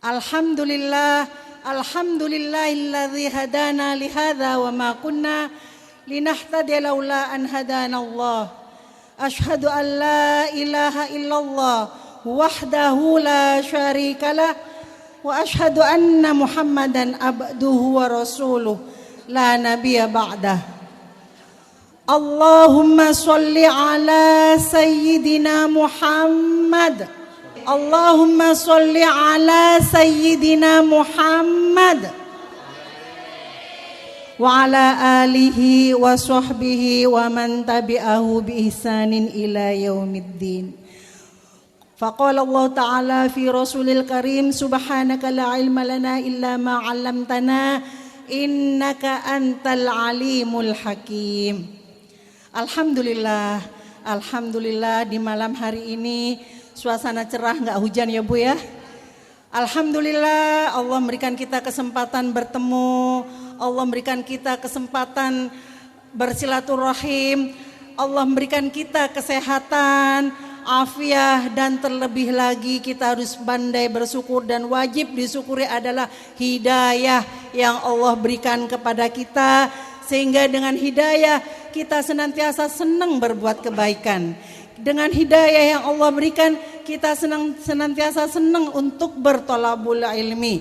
Alhamdulillah, alhamdulillahilladzi hadana lihadza wa ma kunna linahtadiya laula an hadanallah. Asyhadu an la ilaha illallah wahdahu la syarikalah wa asyhadu anna Muhammadan abduhu wa rasuluh la nabiyya ba'dah. Allahumma sholli ala sayyidina Muhammad. Allahumma sholli ala sayyidina Muhammad wa ala alihi wa sahbihi wa man tabi'ahu bi ihsanin ila yaumiddin. Faqala Allah Ta'ala fi Rasulil Karim, subhanaka la ilma lana illa ma 'allamtana innaka antal alimul hakim. Alhamdulillah, alhamdulillah di malam hari ini suasana cerah, nggak hujan ya Bu ya. Alhamdulillah Allah memberikan kita kesempatan bertemu, Allah memberikan kita kesempatan bersilaturahim, Allah memberikan kita kesehatan, afiah, dan terlebih lagi kita harus pandai bersyukur dan wajib disyukuri adalah hidayah yang Allah berikan kepada kita, sehingga dengan hidayah kita senantiasa senang berbuat kebaikan. Dengan hidayah yang Allah berikan kita senantiasa senang untuk bertolabul ilmi.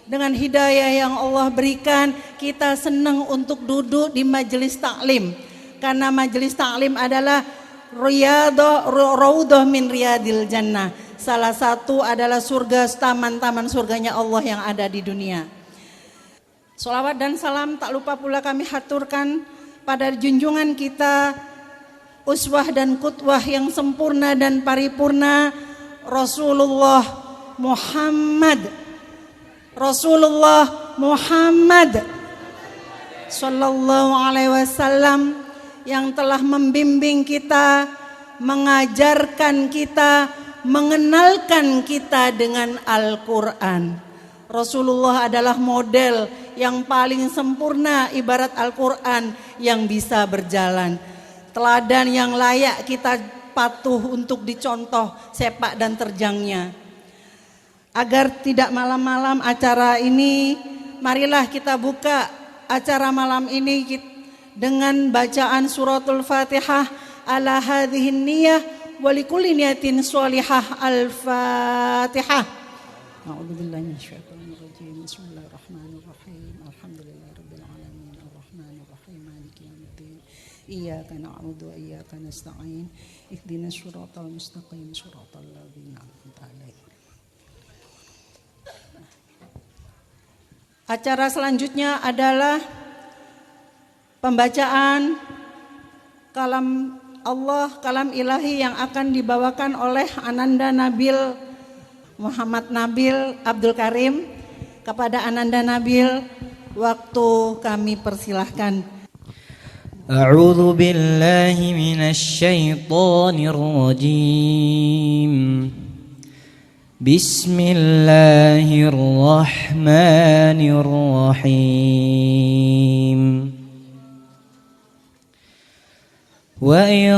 Dengan hidayah yang Allah berikan kita senang untuk duduk di majelis taklim, karena majelis taklim adalah raudhah min riyadil jannah. Salah satu adalah surga, taman-taman surganya Allah yang ada di dunia. Sholawat dan salam tak lupa pula kami haturkan pada junjungan kita, uswah dan qudwah yang sempurna dan paripurna, Rasulullah Muhammad sallallahu alaihi wasallam, yang telah membimbing kita, mengajarkan kita, mengenalkan kita dengan Al-Quran. Rasulullah adalah model yang paling sempurna ibarat Al-Quran yang bisa berjalan. Teladan yang layak kita patuh untuk dicontoh sepak dan terjangnya. Agar tidak malam-malam acara ini, marilah kita buka acara malam ini dengan bacaan suratul Fatihah ala hadhihin niyah wa likulli niyatin sholihah. Al-Fatihah. A'udzubillahi minasyaitonir rajim. Bismillahirrahmanirrahim. Alhamdulillahirabbil alamin arrahmanir rahim maliki yaumiddin. Iyyaka na'budu wa iyyaka nasta'in. Ihdinas shiratal mustaqim shiratal ladzina an'amta 'alaihim. Acara selanjutnya adalah pembacaan kalam Allah, kalam ilahi yang akan dibawakan oleh Ananda Nabil Muhammad Nabil Abdul Karim. Kepada Ananda Nabil, waktu kami persilahkan. A'udzu billahi minasy syaithanir rajim. Bismillahirrahmanirrahim. Wa in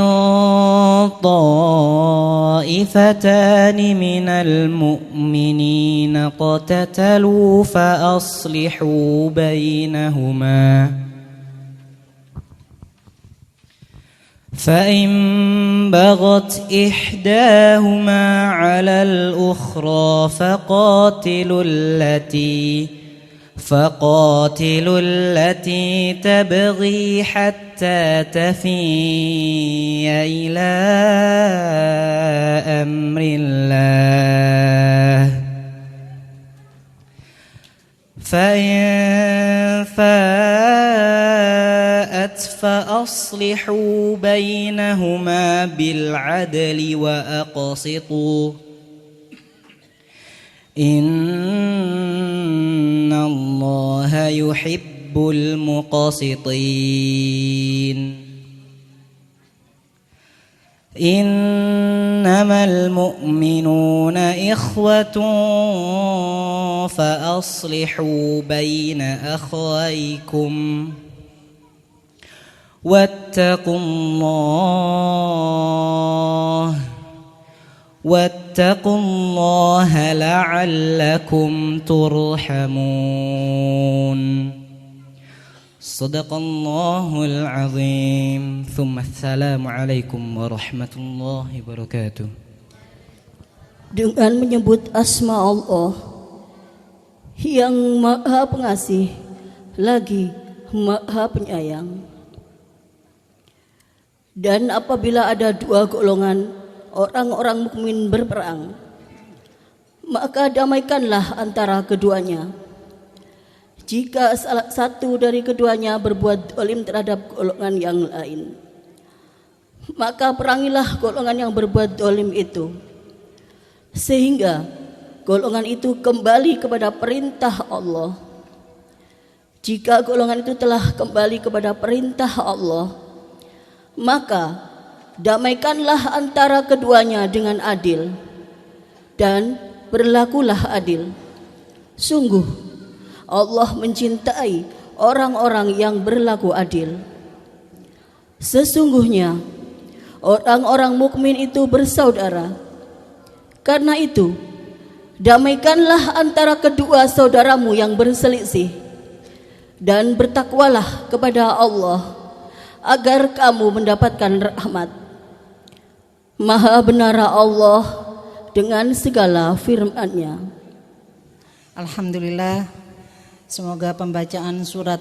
ta'ifatani minal mu'minina qatatalu fa aslihu bainahuma. فإن بغت إحداهما على الأخرى فقاتلوا التي تبغي حتى تفيء إلى أمر الله فإن فاءت فأصلحوا بينهما بالعدل وأقسطوا إن الله يحب المقسطين إنما المؤمنون إخوة فأصلحوا بين أخويكم واتقوا الله واتقوا الله لعلكم ترحمون صدق الله العظيم ثم السلام عليكم ورحمة الله وبركاته. Dengan menyebut asma Allah yang maha pengasih lagi maha penyayang. Dan apabila ada dua golongan orang-orang mukmin berperang, maka damaikanlah antara keduanya. Jika salah satu dari keduanya berbuat zalim terhadap golongan yang lain, maka perangilah golongan yang berbuat zalim itu, sehingga golongan itu kembali kepada perintah Allah. Jika golongan itu telah kembali kepada perintah Allah, maka damaikanlah antara keduanya dengan adil dan berlakulah adil. Sungguh Allah mencintai orang-orang yang berlaku adil. Sesungguhnya orang-orang mukmin itu bersaudara. Karena itu, damaikanlah antara kedua saudaramu yang berselisih dan bertakwalah kepada Allah agar kamu mendapatkan rahmat. Maha benar Allah dengan segala firman-Nya. Alhamdulillah, semoga pembacaan surat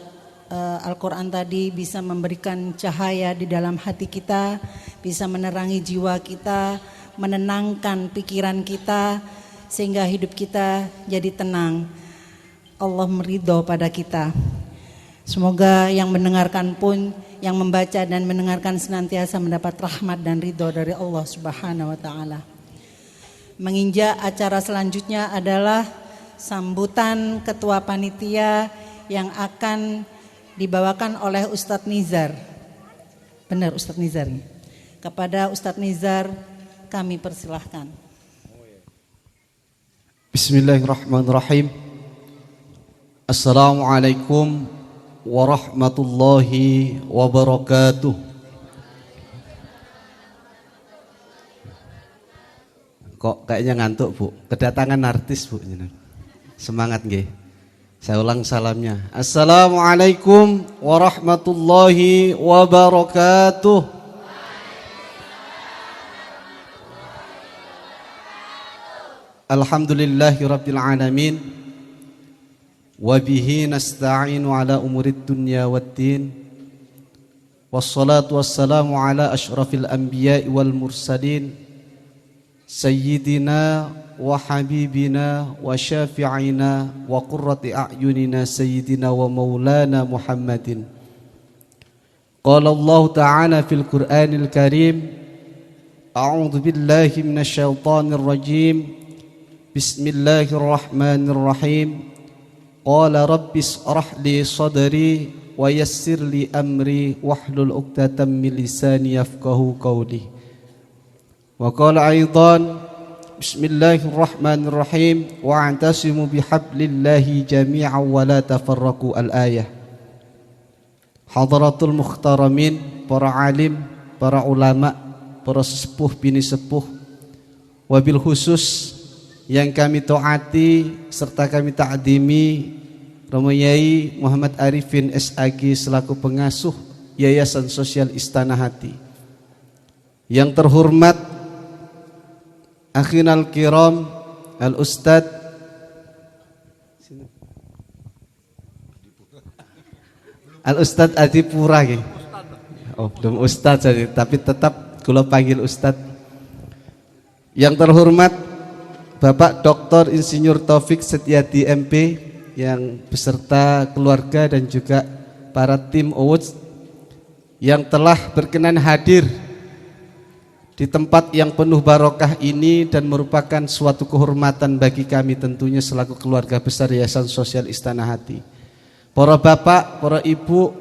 Al-Quran tadi bisa memberikan cahaya di dalam hati kita, bisa menerangi jiwa kita, menenangkan pikiran kita, sehingga hidup kita jadi tenang. Allah meridho pada kita. Semoga yang mendengarkan pun, yang membaca dan mendengarkan senantiasa mendapat rahmat dan ridho dari Allah Subhanahu wa ta'ala. Menginjak acara selanjutnya adalah sambutan ketua panitia yang akan dibawakan oleh Ustadz Nizar. Benar Ustadz Nizar. Kepada Ustadz Nizar kami persilahkan. Bismillahirrahmanirrahim. Assalamualaikum warahmatullahi wabarakatuh. Kok kayaknya ngantuk, Bu? Kedatangan artis, Bu. Semangat nggih. Saya ulang salamnya. Assalamualaikum warahmatullahi wabarakatuh. Alhamdulillahi rabbil alamin. Wabihi nasta'inu ala umurid dunya waddin. Wassalatu wassalamu ala ashrafil anbiya'i wal mursalin, Sayyidina wa habibina wa syafi'ina wa qurrati a'yunina Sayyidina wa maulana Muhammadin. Qala Allah ta'ala fil Qur'anil Karim, A'udhu billahi minasyaitanir rajim, Bismillahirrahmanirrahim. Qala rabbis arah li sadri wa yassir li amri wahlul 'uqdatam min lisani yafqahu qawli. Wa qala aidan Bismillahirrahmanirrahim wa antasimu bihablillahi jami'an wa la tafarraqu al-ayah. Hadratul mukhtaramin, para alim, para ulama, para sepuh bini sepuh, wabil khusus yang kami taati serta kami ta'dimi Romo Yai Muhammad Arifin SAG selaku pengasuh Yayasan Sosial Istana Hati. Yang terhormat Akhinal Kiram Al-Ustad Al-Ustad Adipura. Oh, belum Ustad saja, tapi tetap kula panggil Ustad. Yang terhormat Bapak Dr. Insinyur Taufik Setiadi MP yang beserta keluarga dan juga para tim Awards yang telah berkenan hadir di tempat yang penuh barokah ini dan merupakan suatu kehormatan bagi kami tentunya selaku keluarga besar Yayasan Sosial Istana Hati. Para bapak, para ibu,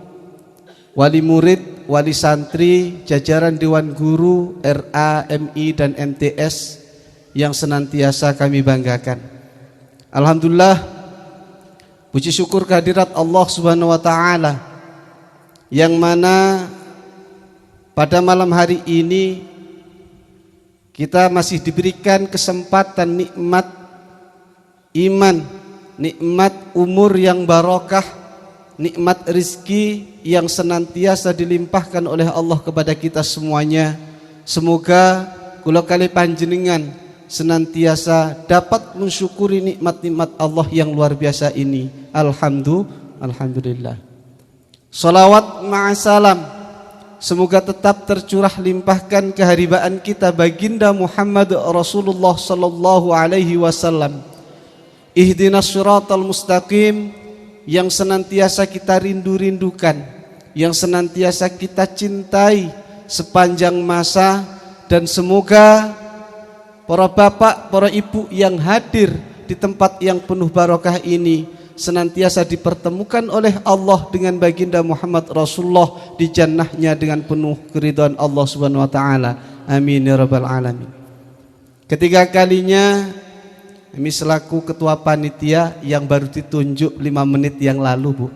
wali murid, wali santri, jajaran Dewan Guru, RA, MI dan MTS yang senantiasa kami banggakan. Alhamdulillah, puji syukur kehadirat Allah Subhanahu wa taala yang mana pada malam hari ini kita masih diberikan kesempatan nikmat iman, nikmat umur yang barokah, nikmat rizki yang senantiasa dilimpahkan oleh Allah kepada kita semuanya. Semoga kula kali panjenengan senantiasa dapat mensyukuri nikmat-nikmat Allah yang luar biasa ini. Alhamdulillah. Salawat ma'asalam semoga tetap tercurah limpahkan keharibaan kita baginda Muhammad Rasulullah sallallahu alaihi wasallam. Ihdinas siratal mustaqim yang senantiasa kita rindu-rindukan, yang senantiasa kita cintai sepanjang masa, dan semoga para bapak, para ibu yang hadir di tempat yang penuh barokah ini senantiasa dipertemukan oleh Allah dengan baginda Muhammad Rasulullah di jannahnya dengan penuh keridhaan Allah Subhanahu wa taala. Amin ya rabbal alamin. Ketiga kalinya kami selaku ketua panitia yang baru ditunjuk 5 menit yang lalu, Bu.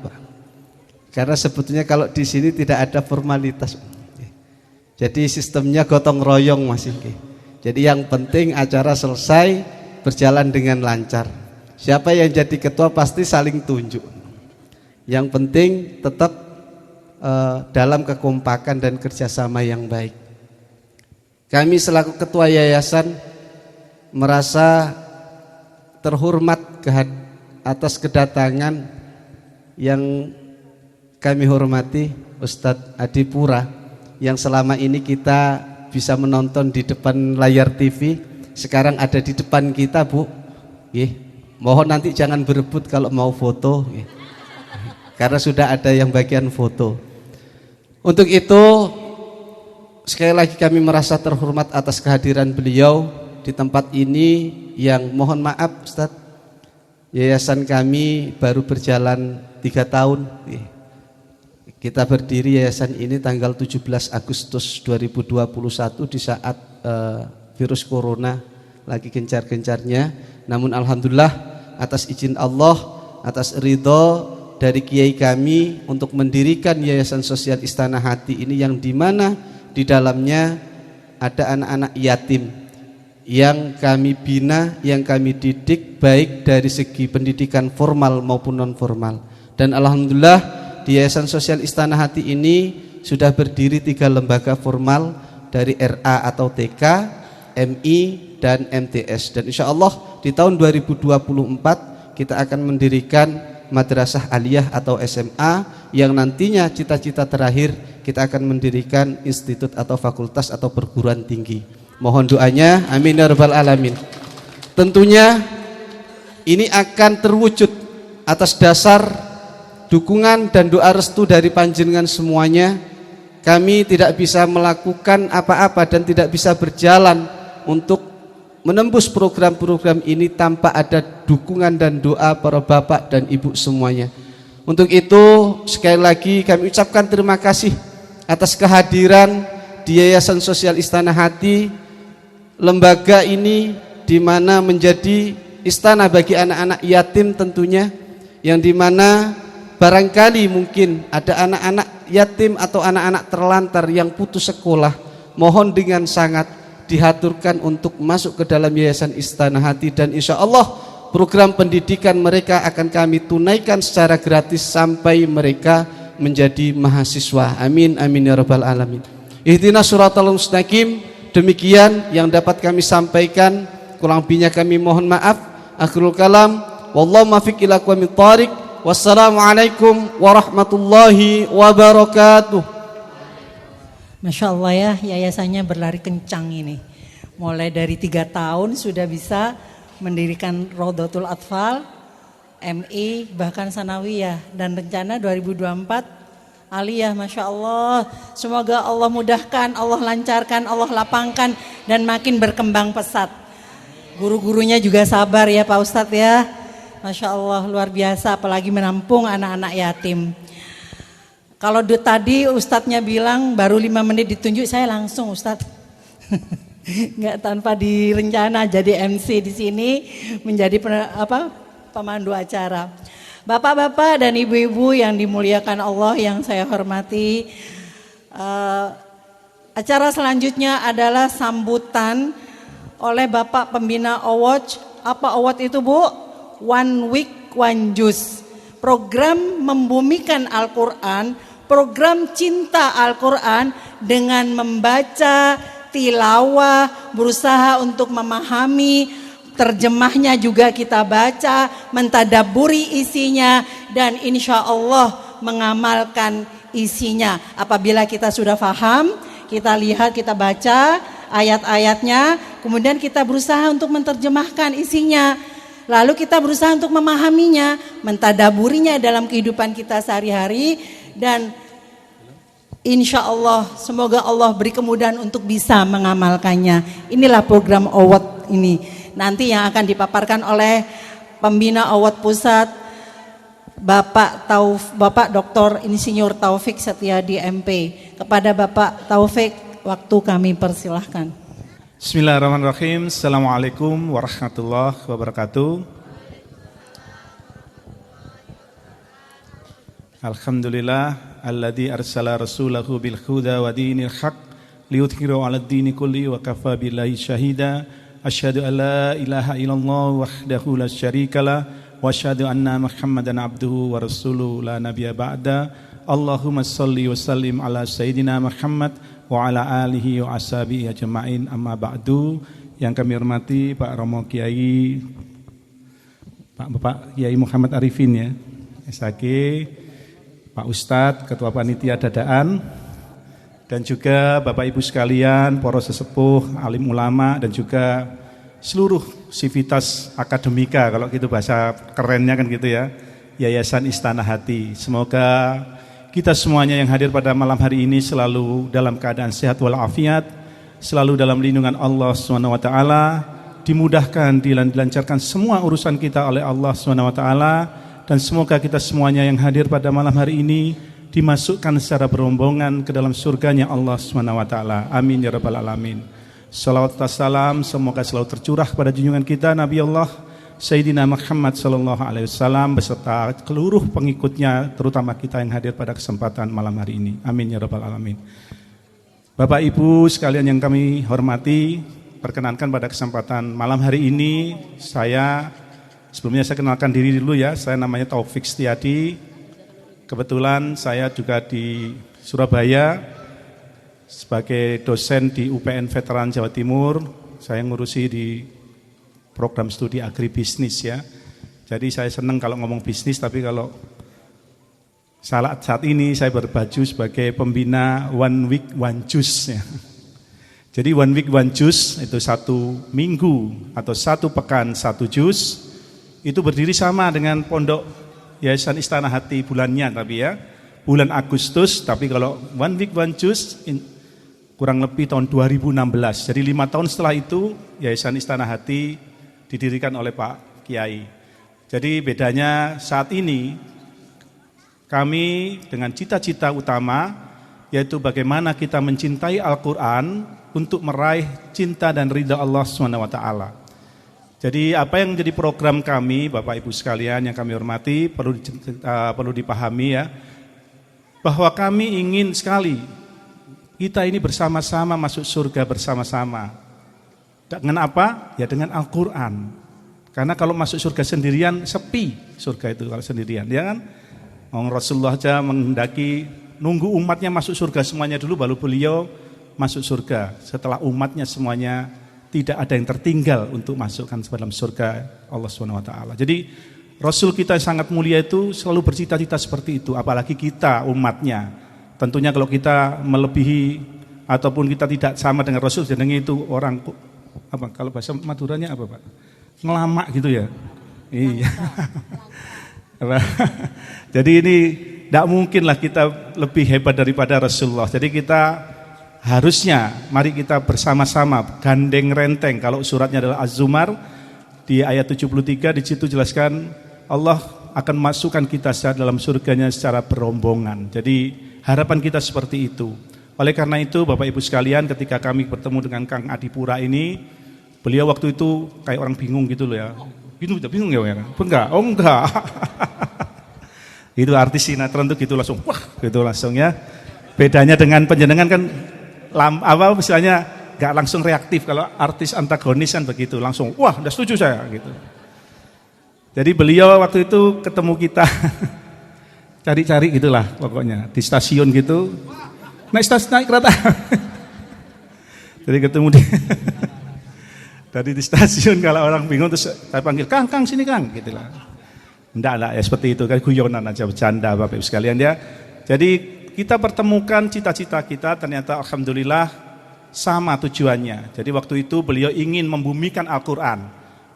Karena sebetulnya kalau di sini tidak ada formalitas. Jadi sistemnya gotong royong masih. Jadi yang penting acara selesai berjalan dengan lancar. Siapa yang jadi ketua pasti saling tunjuk. Yang penting tetap dalam kekompakan dan kerjasama yang baik. Kami selaku ketua yayasan merasa terhormat atas kedatangan yang kami hormati Ustadz Adipura, yang selama ini kita bisa menonton di depan layar TV, sekarang ada di depan kita, Bu. Mohon nanti jangan berebut kalau mau foto, karena sudah ada yang bagian foto. Untuk itu sekali lagi kami merasa terhormat atas kehadiran beliau di tempat ini, yang mohon maaf Ustaz, yayasan kami baru berjalan 3 tahun. Kita berdiri yayasan ini tanggal 17 Agustus 2021 di saat virus corona lagi gencar-gencarnya. Namun alhamdulillah atas izin Allah, atas ridho dari kiai kami untuk mendirikan Yayasan Sosial Istana Hati ini, yang dimana di dalamnya ada anak-anak yatim yang kami bina, yang kami didik baik dari segi pendidikan formal maupun non formal. Dan alhamdulillah di Yayasan Sosial Istana Hati ini sudah berdiri 3 lembaga formal dari RA atau TK, MI dan MTS. Dan insya Allah di tahun 2024 kita akan mendirikan madrasah aliyah atau SMA, yang nantinya cita-cita terakhir kita akan mendirikan institut atau fakultas atau perguruan tinggi. Mohon doanya, amin ya rabbal alamin. Tentunya ini akan terwujud atas dasar dukungan dan doa restu dari panjenengan semuanya. Kami tidak bisa melakukan apa-apa dan tidak bisa berjalan untuk menembus program-program ini tanpa ada dukungan dan doa para bapak dan ibu semuanya. Untuk itu sekali lagi kami ucapkan terima kasih atas kehadiran di Yayasan Sosial Istana Hati, lembaga ini di mana menjadi istana bagi anak-anak yatim tentunya, yang dimana barangkali mungkin ada anak-anak yatim atau anak-anak terlantar yang putus sekolah, mohon dengan sangat dihaturkan untuk masuk ke dalam Yayasan Istana Hati, dan insya Allah program pendidikan mereka akan kami tunaikan secara gratis sampai mereka menjadi mahasiswa. Amin amin ya rabbal alamin. Ihdinas siratal mustaqim. Demikian yang dapat kami sampaikan, kurang lebihnya kami mohon maaf. Akhirul kalam, wallahu muwaffiq ila aqwamit thoriq. Wassalamualaikum warahmatullahi wabarakatuh. Masya Allah ya, yayasannya berlari kencang ini. Mulai dari 3 tahun sudah bisa mendirikan Rodotul Atfal, MI, bahkan Sanawiyah. Dan rencana 2024 aliyah, Masya Allah. Semoga Allah mudahkan, Allah lancarkan, Allah lapangkan, dan makin berkembang pesat. Guru-gurunya juga sabar ya Pak Ustadz ya. Masya Allah luar biasa, apalagi menampung anak-anak yatim. Kalau tadi Ustadznya bilang baru 5 menit ditunjuk, saya langsung Ustadz. Nggak tanpa direncana jadi MC di sini, menjadi pemandu acara. Bapak-bapak dan ibu-ibu yang dimuliakan Allah yang saya hormati, acara selanjutnya adalah sambutan oleh Bapak Pembina Award. Apa award itu, Bu? One Week One Juice. Program membumikan Al-Quran, program cinta Al-Quran dengan membaca, tilawah, berusaha untuk memahami, terjemahnya juga kita baca, mentadaburi isinya, dan insya Allah mengamalkan isinya. Apabila kita sudah paham, kita lihat, kita baca ayat-ayatnya, kemudian kita berusaha untuk menerjemahkan isinya. Lalu kita berusaha untuk memahaminya, mentadaburinya dalam kehidupan kita sehari-hari, dan insya Allah semoga Allah beri kemudahan untuk bisa mengamalkannya. Inilah program award ini nanti yang akan dipaparkan oleh Pembina Award Pusat, Bapak Dr. Insinyur Taufik Setiadi MP. Kepada Bapak Taufik, waktu kami persilahkan. Bismillahirrahmanirrahim. Assalamualaikum warahmatullahi wabarakatuh. Alhamdulillah alladzi arsala rasulahu bil huda wa dinil haq liyudhhirahu 'alad dini kulli wa kafa billahi syahida. Asyhadu an la ilaha illallah wahdahu la syarikalah wa asyhadu anna Muhammadan abduhu wa rasuluhu la nabiyya ba'da. Allahumma shalli wa sallim ala sayyidina Muhammad wa ala alihi wa ashabihi ajma'in, amma ba'du. Yang kami hormati Pak Romo Kiai, Bapak Kiai Muhammad Arifin ya, SHG, Pak Ustadz Ketua Panitia Dadaan, dan juga Bapak Ibu sekalian, para sesepuh, alim ulama, dan juga seluruh sivitas akademika, kalau gitu bahasa kerennya kan gitu ya, Yayasan Istana Hati. Semoga kita semuanya yang hadir pada malam hari ini selalu dalam keadaan sehat walafiat, selalu dalam lindungan Allah SWT, dimudahkan, dilancarkan semua urusan kita oleh Allah SWT, dan semoga kita semuanya yang hadir pada malam hari ini dimasukkan secara berombongan ke dalam surganya Allah SWT. Amin ya rabbal alamin. Salawat dan salam semoga selalu tercurah pada junjungan kita Nabi Allah Sayyidina Muhammad sallallahu alaihi wasallam beserta seluruh pengikutnya, terutama kita yang hadir pada kesempatan malam hari ini. Amin ya rabbal alamin. Bapak Ibu sekalian yang kami hormati, perkenankan pada kesempatan malam hari ini sebelumnya saya kenalkan diri dulu ya. Saya namanya Taufik Setiadi. Kebetulan saya juga di Surabaya sebagai dosen di UPN Veteran Jawa Timur. Saya ngurusi di program studi agribisnis ya. Jadi saya senang kalau ngomong bisnis, tapi kalau saat ini saya berbaju sebagai pembina One Week One Juice ya. Jadi One Week One Juice itu 1 minggu atau 1 pekan 1 jus. Itu berdiri sama dengan pondok Yayasan Istana Hati bulannya, tapi ya bulan Agustus. Tapi kalau One Week One Juice kurang lebih tahun 2016. Jadi 5 tahun setelah itu Yayasan Istana Hati didirikan oleh Pak Kiai. Jadi bedanya saat ini kami dengan cita-cita utama, yaitu bagaimana kita mencintai Al-Quran untuk meraih cinta dan ridha Allah SWT. Jadi apa yang menjadi program kami, Bapak Ibu sekalian yang kami hormati, perlu dipahami ya, bahwa kami ingin sekali kita ini bersama-sama masuk surga bersama-sama. Dengan apa? Ya dengan Al-Quran. Karena kalau masuk surga sendirian, sepi surga itu kalau sendirian, ya kan? Rasulullah aja menghendaki nunggu umatnya masuk surga semuanya dulu, baru beliau masuk surga. Setelah umatnya semuanya tidak ada yang tertinggal untuk masukkan ke dalam surga Allah SWT. Jadi Rasul kita yang sangat mulia itu selalu bercita-cita seperti itu, apalagi kita umatnya. Tentunya kalau kita melebihi ataupun kita tidak sama dengan Rasul, jenenge itu orang apa, kalau bahasa Maduranya apa Pak? Ngelamak gitu ya. Iya. Jadi ini tidak mungkinlah kita lebih hebat daripada Rasulullah. Jadi kita harusnya mari kita bersama-sama gandeng renteng. Kalau suratnya adalah Az-Zumar di ayat 73, di situ jelaskan Allah akan masukkan kita dalam surganya secara berombongan. Jadi harapan kita seperti itu. Oleh karena itu Bapak Ibu sekalian, ketika kami bertemu dengan Kang Adipura ini, beliau waktu itu kayak orang bingung gitu loh ya. Bingung ya kan? Enggak, oh enggak. Itu artis sinetron tuh gitu langsung, wah gitu langsung ya. Bedanya dengan penjenengan kan misalnya nggak langsung reaktif. Kalau artis antagonis kan begitu, langsung wah udah setuju saya gitu. Jadi beliau waktu itu ketemu kita cari-cari gitulah pokoknya di stasiun gitu, naik kereta. Jadi ketemu di dari di stasiun, kalau orang bingung terus saya panggil Kang sini Kang gitulah. Enggak lah ya seperti itu kan, guyonan aja, bercanda Bapak Ibu sekalian ya. Jadi kita pertemukan cita-cita kita, ternyata alhamdulillah sama tujuannya. Jadi waktu itu beliau ingin membumikan Al-Quran,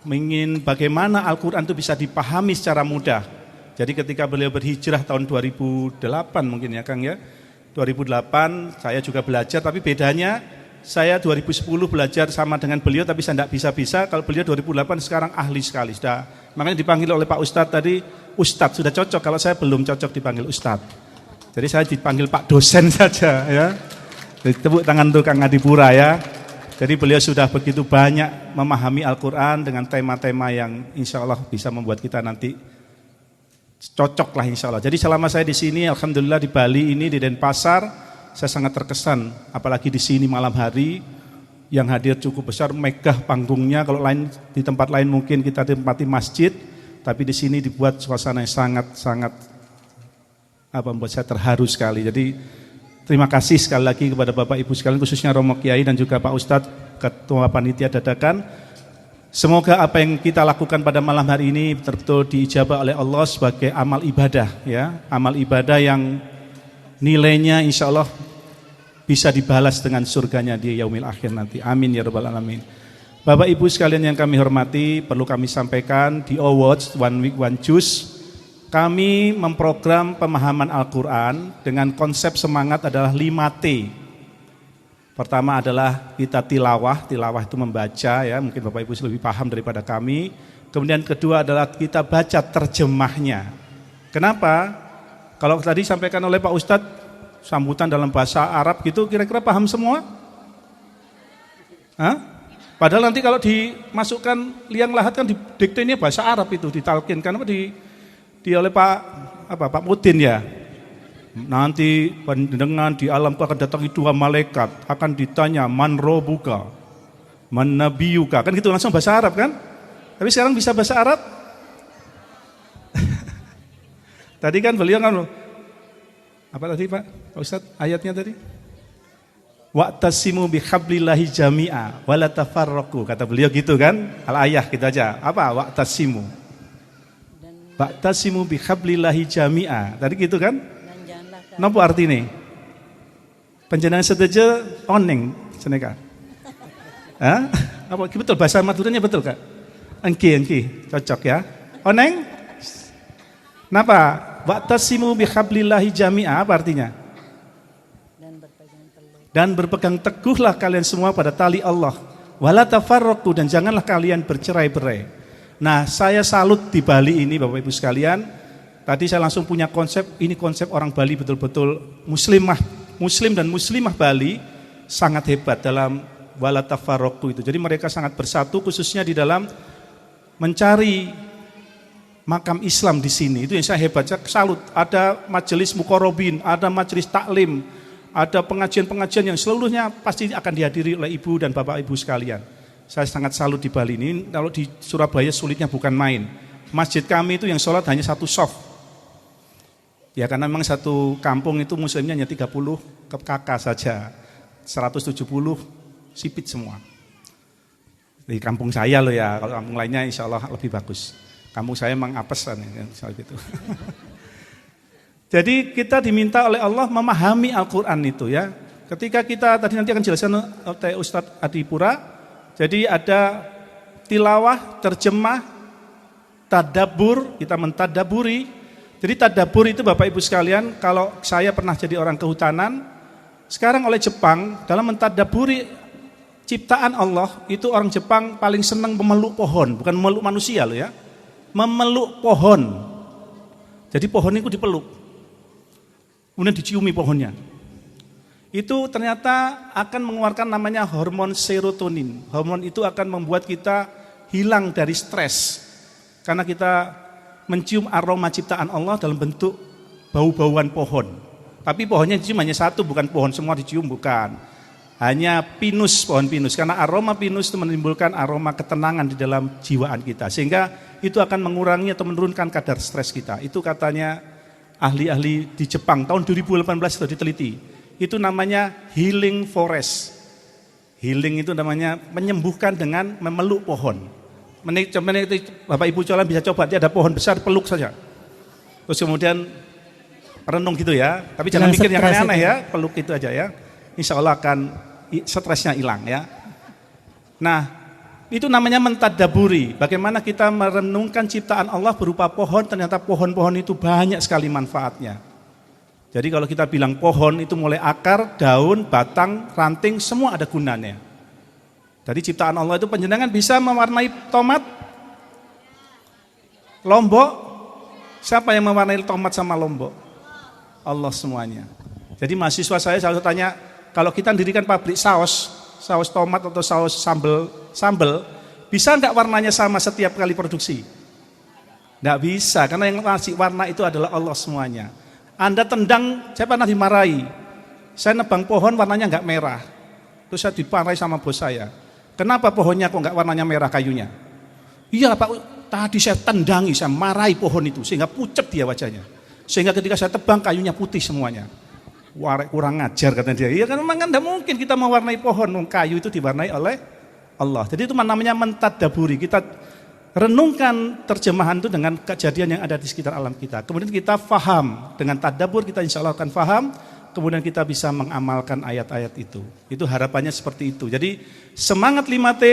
ingin bagaimana Al-Quran itu bisa dipahami secara mudah. Jadi ketika beliau berhijrah tahun 2008 mungkin ya Kang ya, 2008 saya juga belajar, tapi bedanya saya 2010 belajar sama dengan beliau, tapi saya tidak bisa-bisa. Kalau beliau 2008 sekarang ahli sekali, sudah, makanya dipanggil oleh Pak Ustadz tadi, Ustadz sudah cocok. Kalau saya belum cocok dipanggil Ustadz, jadi saya dipanggil Pak Dosen saja ya. Jadi, tepuk tangan untuk Kang Adipura ya. Jadi beliau sudah begitu banyak memahami Al-Quran dengan tema-tema yang insya Allah bisa membuat kita nanti cocok lah insya Allah. Jadi selama saya di sini, alhamdulillah di Bali ini, di Denpasar, saya sangat terkesan, apalagi di sini malam hari yang hadir cukup besar, megah panggungnya. Kalau lain di tempat lain mungkin kita tempati masjid, tapi di sini dibuat suasana yang sangat membuat saya terharu sekali. Jadi terima kasih sekali lagi kepada Bapak Ibu sekalian, khususnya Romo Kiai dan juga Pak Ustadz Ketua Panitia Dadakan. Semoga apa yang kita lakukan pada malam hari ini betul-betul diijabah oleh Allah sebagai amal ibadah ya, amal ibadah yang nilainya insya Allah bisa dibalas dengan surganya di yaumil akhir nanti. Amin ya rabbal alamin. Bapak Ibu sekalian yang kami hormati, perlu kami sampaikan di Awards One Week One Juice, kami memprogram pemahaman Al-Quran dengan konsep semangat adalah 5T. Pertama adalah kita tilawah itu membaca ya, mungkin Bapak Ibu lebih paham daripada kami. Kemudian kedua adalah kita baca terjemahnya. Kenapa? Kalau tadi sampaikan oleh Pak Ustadz, sambutan dalam bahasa Arab gitu, kira-kira paham semua? Hah? Padahal nanti kalau dimasukkan liang lahat kan didiktenya bahasa Arab itu, ditalkin. Kenapa oleh Pak Mudin ya? Nanti dengan di alam akan datangi dua malaikat, akan ditanya man robuka, man nabiyuka, kan gitu langsung bahasa Arab kan? Tapi sekarang bisa bahasa Arab? Tadi kan beliau kan apa tadi Pak Ustadz ayatnya tadi? Wa'tasimu bihablillahi jami'a wala tafarraqu, kata beliau gitu kan? Al-ayah gitu aja. Apa wa'tasimu? Wa'tasimu bihablillahi jami'a. Tadi gitu kan? Napa artinya? Panjenengan sedaja oneng seneka. Hah? Apa betul bahasa Maduranya betul Kak? Engki cocok ya. Oneng? Napa? Wa'tasimu bihablillahi jami'a, apa artinya? Dan berpegang teguhlah kalian semua pada tali Allah. Wala tafarraqu, dan janganlah kalian bercerai-berai. Nah, saya salut di Bali ini Bapak Ibu sekalian. Tadi saya langsung punya konsep, ini konsep orang Bali betul-betul muslim dan muslimah Bali sangat hebat dalam wala tafarraqu itu. Jadi mereka sangat bersatu khususnya di dalam mencari makam Islam di sini. Itu yang saya hebat, saya salut. Ada majelis mukorobin, ada majelis taklim, ada pengajian-pengajian yang seluruhnya pasti akan dihadiri oleh ibu dan bapak ibu sekalian. Saya sangat salut di Bali ini. Kalau di Surabaya sulitnya bukan main. Masjid kami itu yang sholat hanya satu soft. Ya karena memang satu kampung itu muslimnya hanya 30 kakak saja. 170 sipit semua. Di kampung saya loh ya, kalau kampung lainnya insya Allah lebih bagus. Kampung saya memang apesan ya, gitu. Jadi kita diminta oleh Allah memahami Al-Quran itu ya. Ketika kita, tadi nanti akan jelaskan oleh Ustadz Adipura, jadi ada tilawah, terjemah, tadabbur, kita mentadaburi. Jadi tadabbur itu Bapak Ibu sekalian, kalau saya pernah jadi orang kehutanan, sekarang oleh Jepang, dalam mentadaburi ciptaan Allah, itu orang Jepang paling senang memeluk pohon, bukan memeluk manusia loh ya. Memeluk pohon. Jadi pohon itu dipeluk. Kemudian diciumi pohonnya. Itu ternyata akan mengeluarkan namanya hormon serotonin. Hormon itu akan membuat kita hilang dari stres. Karena kita mencium aroma ciptaan Allah dalam bentuk bau-bauan pohon. Tapi pohonnya cuma hanya satu, bukan pohon semua dicium, bukan. hanya pinus, pohon pinus. Karena aroma pinus itu menimbulkan aroma ketenangan di dalam jiwaan kita. Sehingga itu akan mengurangi atau menurunkan kadar stres kita. Itu katanya ahli-ahli di Jepang, tahun 2018 sudah diteliti. Itu namanya healing forest. Healing itu namanya menyembuhkan dengan memeluk pohon. Bapak Ibu coba bisa coba, dia ada pohon besar, peluk saja. Terus kemudian renung gitu ya. Tapi jangan mikir yang aneh-aneh ya, peluk itu aja ya. Insya Allah akan stresnya hilang ya. Nah, itu namanya mentadaburi. Bagaimana kita merenungkan ciptaan Allah berupa pohon, ternyata pohon-pohon itu banyak sekali manfaatnya. Jadi kalau kita bilang pohon itu mulai akar, daun, batang, ranting, semua ada gunanya. Jadi ciptaan Allah itu panjenengan bisa mewarnai tomat, lombok. Siapa yang mewarnai tomat sama lombok? Allah semuanya. Jadi mahasiswa saya selalu tanya, kalau kita mendirikan pabrik saus tomat atau saus sambal, bisa enggak warnanya sama setiap kali produksi? Enggak bisa, karena yang ngasih warna itu adalah Allah semuanya. Anda tendang, saya pernah dimarahi. Saya nebang pohon warnanya enggak merah. Terus saya dimarahi sama bos saya. Kenapa pohonnya kok enggak warnanya merah kayunya? Iya Pak, tadi saya tendangi, saya marahi pohon itu sehingga pucat dia wajahnya. Sehingga ketika saya tebang kayunya putih semuanya. Kurang ngajar katanya dia. Iya kan memang kan tidak mungkin kita mewarnai pohon, kayu itu diwarnai oleh Allah. Jadi itu namanya mentadaburi. Kita renungkan terjemahan itu dengan kejadian yang ada di sekitar alam kita. Kemudian kita faham, dengan tadabur kita insya Allah akan faham. Kemudian kita bisa mengamalkan ayat-ayat itu. Itu harapannya seperti itu. Jadi semangat 5T,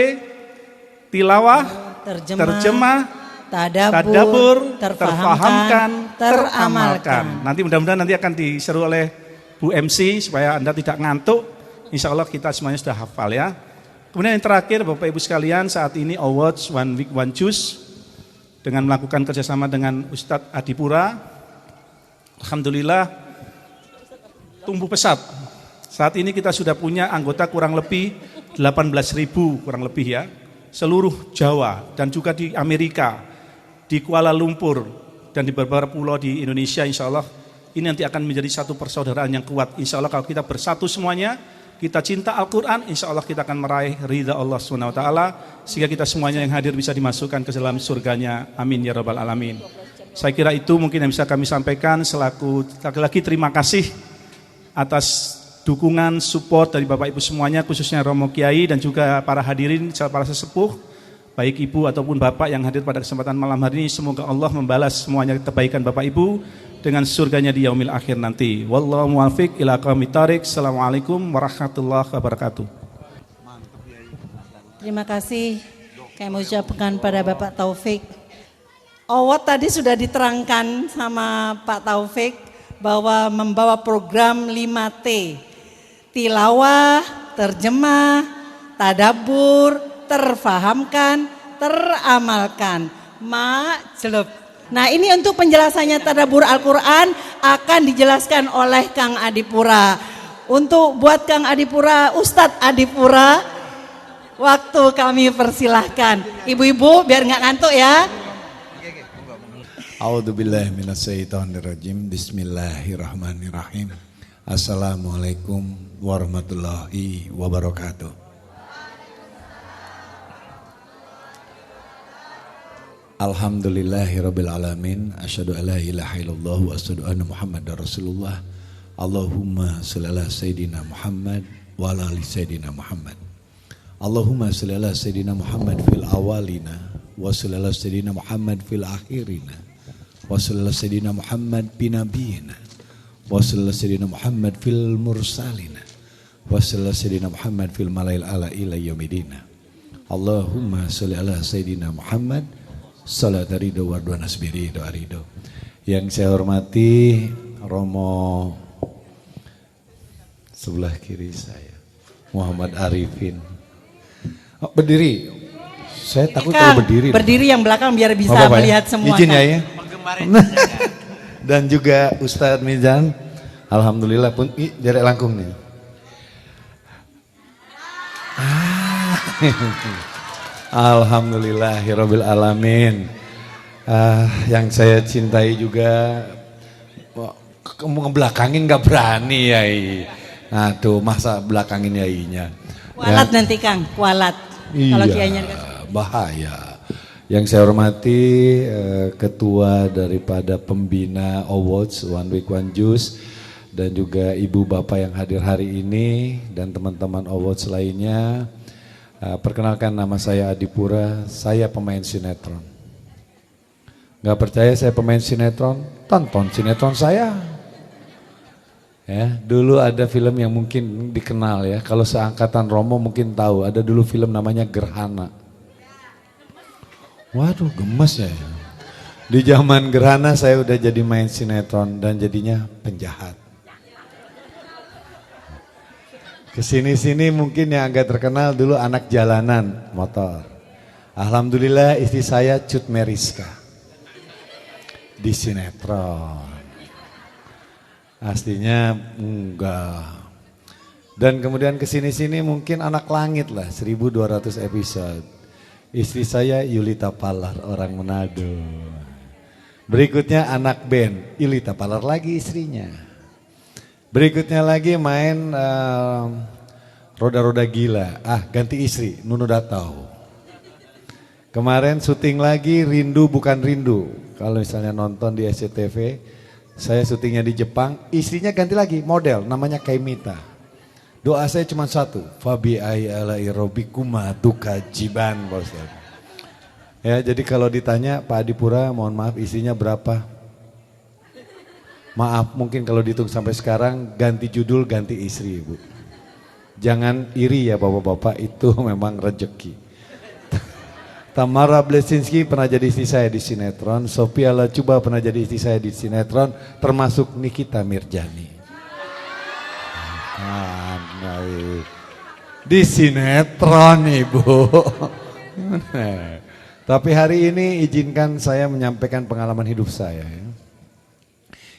tilawah, terjemah, tadabur, terfahamkan, teramalkan. Nanti mudah-mudahan nanti akan diseru oleh Bu MC supaya Anda tidak ngantuk. Insya Allah kita semuanya sudah hafal ya. Kemudian yang terakhir Bapak Ibu sekalian, saat ini Awards One Week One Choose dengan melakukan kerjasama dengan Ustadz Adipura. Alhamdulillah tumbuh pesat. Saat ini kita sudah punya anggota kurang lebih 18.000 kurang lebih ya. Seluruh Jawa dan juga di Amerika, di Kuala Lumpur dan di beberapa pulau di Indonesia. Insya Allah ini nanti akan menjadi satu persaudaraan yang kuat. Insya Allah kalau kita bersatu semuanya, kita cinta Al-Quran, insya Allah kita akan meraih ridha Allah SWT, sehingga kita semuanya yang hadir bisa dimasukkan ke dalam surganya. Amin ya rabbal alamin. Saya kira itu mungkin yang bisa kami sampaikan. Selaku lagi-lagi terima kasih atas dukungan, support dari Bapak Ibu semuanya, khususnya Romo Kiai dan juga para hadirin, para sesepuh, baik Ibu ataupun Bapak yang hadir pada kesempatan malam hari ini. Semoga Allah membalas semuanya kebaikan Bapak Ibu dengan surganya di yaumil akhir nanti. Wallahu muwaffiq ila aqwamit thariq. Assalamualaikum warahmatullahi wabarakatuh. Terima kasih kami ucapkan pada Bapak Taufik. Awat tadi sudah diterangkan sama Pak Taufik bahwa membawa program 5T. Tilawah, terjemah, tadabur, terfahamkan, teramalkan. Majlub. Nah ini untuk penjelasannya tadabur Al-Quran akan dijelaskan oleh Kang Adipura. Untuk buat Kang Adipura, Ustadz Adipura, waktu kami persilahkan. Ibu-ibu biar nggak ngantuk ya. A'udzubillahi minasyaitonirrajim. Bismillahirrahmanirrahim. Assalamualaikum warahmatullahi wabarakatuh. Alhamdulillahirabbil alamin. Asyhadu alla ilaha illallah wa asyhadu anna Muhammadar Rasulullah. Allahumma shalli ala sayidina Muhammad wa ala ali sayidina Muhammad. Allahumma shalli ala sayidina Muhammad fil awalina wa shalli ala sayidina Muhammad fil akhirina wa shalli ala sayidina Muhammad binabiyina wa shalli ala sayidina Muhammad fil mursalina wa shalli ala sayidina Muhammad fil malail ala ila yaumidina. Allahumma shalli ala sayidina Muhammad salat ridho warduan asbiri doa ridho. Yang saya hormati Romo sebelah kiri saya, Muhammad Arifin. Oh, berdiri. Saya takut kalau berdiri. Berdiri yang belakang biar bisa melihat semua. Izin ya. Dan juga Ustadz Mizan. Alhamdulillah pun jarak langkung nih. Alhamdulillahirabbil alamin. Yang saya cintai juga, kamu ngebelakangin nggak berani ya. Nah tuh masa belakangin yainya. Kualat nanti Kang, kualat. Kalau kiainya Bahaya. Yang saya hormati ketua daripada pembina Awards One Week One Juice dan juga ibu bapak yang hadir hari ini dan teman-teman Awards lainnya. Perkenalkan, nama saya Adipura, saya pemain sinetron. Gak percaya saya pemain sinetron? Tonton sinetron saya. Ya, dulu ada film yang mungkin dikenal ya, kalau seangkatan Romo mungkin tahu, ada dulu film namanya Gerhana. Waduh gemes ya. Di zaman Gerhana saya udah jadi main sinetron dan jadinya penjahat. Kesini-sini mungkin yang agak terkenal dulu Anak Jalanan Motor. Alhamdulillah istri saya Cut Meriska di sinetron. Aslinya enggak. Dan kemudian kesini-sini mungkin Anak Langit lah, 1200 episode. Istri saya Yulita Palar, orang Manado. Berikutnya Anak Band, Yulita Palar lagi istrinya. Berikutnya lagi main Roda-Roda Gila, ganti istri, Nunu Datau. Kemarin syuting lagi Rindu Bukan Rindu. Kalau misalnya nonton di SCTV, saya syutingnya di Jepang, istrinya ganti lagi model, namanya Kaimita. Doa saya cuma satu, Fabi ayalai robikuma tukajiban. Ya, jadi kalau ditanya Pak Adipura, mohon maaf istrinya berapa? Maaf, mungkin kalau dihitung sampai sekarang ganti judul, ganti istri, Ibu. Jangan iri ya bapak-bapak, itu memang rezeki. Tamara Blesinski pernah jadi istri saya di sinetron, Sophia Lacuba pernah jadi istri saya di sinetron, termasuk Nikita Mirjani. Di sinetron Ibu. Tapi hari ini izinkan saya menyampaikan pengalaman hidup saya.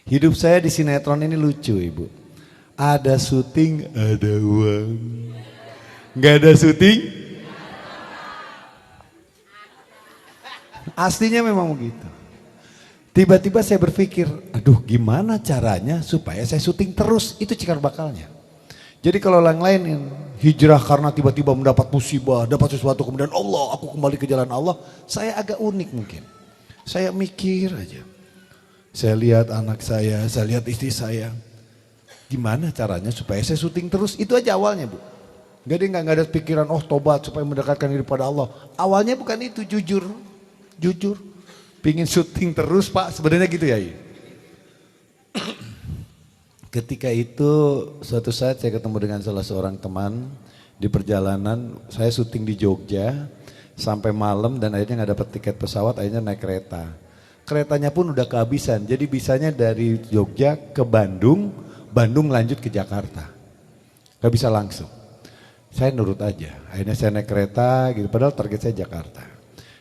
Hidup saya di sinetron ini lucu Ibu. Ada syuting, ada uang. Gak ada syuting, aslinya memang begitu. Tiba-tiba saya berpikir, aduh gimana caranya supaya saya syuting terus, itu cikal bakalnya. Jadi kalau yang lain yang hijrah karena tiba-tiba mendapat musibah, dapat sesuatu kemudian Allah, aku kembali ke jalan Allah, saya agak unik mungkin. Saya mikir aja. Saya lihat anak saya lihat istri saya. Gimana caranya supaya saya syuting terus, itu aja awalnya Bu. Jadi nggak ada pikiran, oh tobat supaya mendekatkan diri pada Allah. Awalnya bukan itu, jujur, pingin syuting terus Pak, sebenarnya gitu ya. Ketika itu suatu saat saya ketemu dengan salah seorang teman di perjalanan, saya syuting di Jogja sampai malam dan akhirnya nggak dapat tiket pesawat, akhirnya naik kereta. Keretanya pun udah kehabisan, jadi bisanya dari Jogja ke Bandung, Bandung lanjut ke Jakarta. Gak bisa langsung. Saya nurut aja, akhirnya saya naik kereta gitu, padahal target saya Jakarta.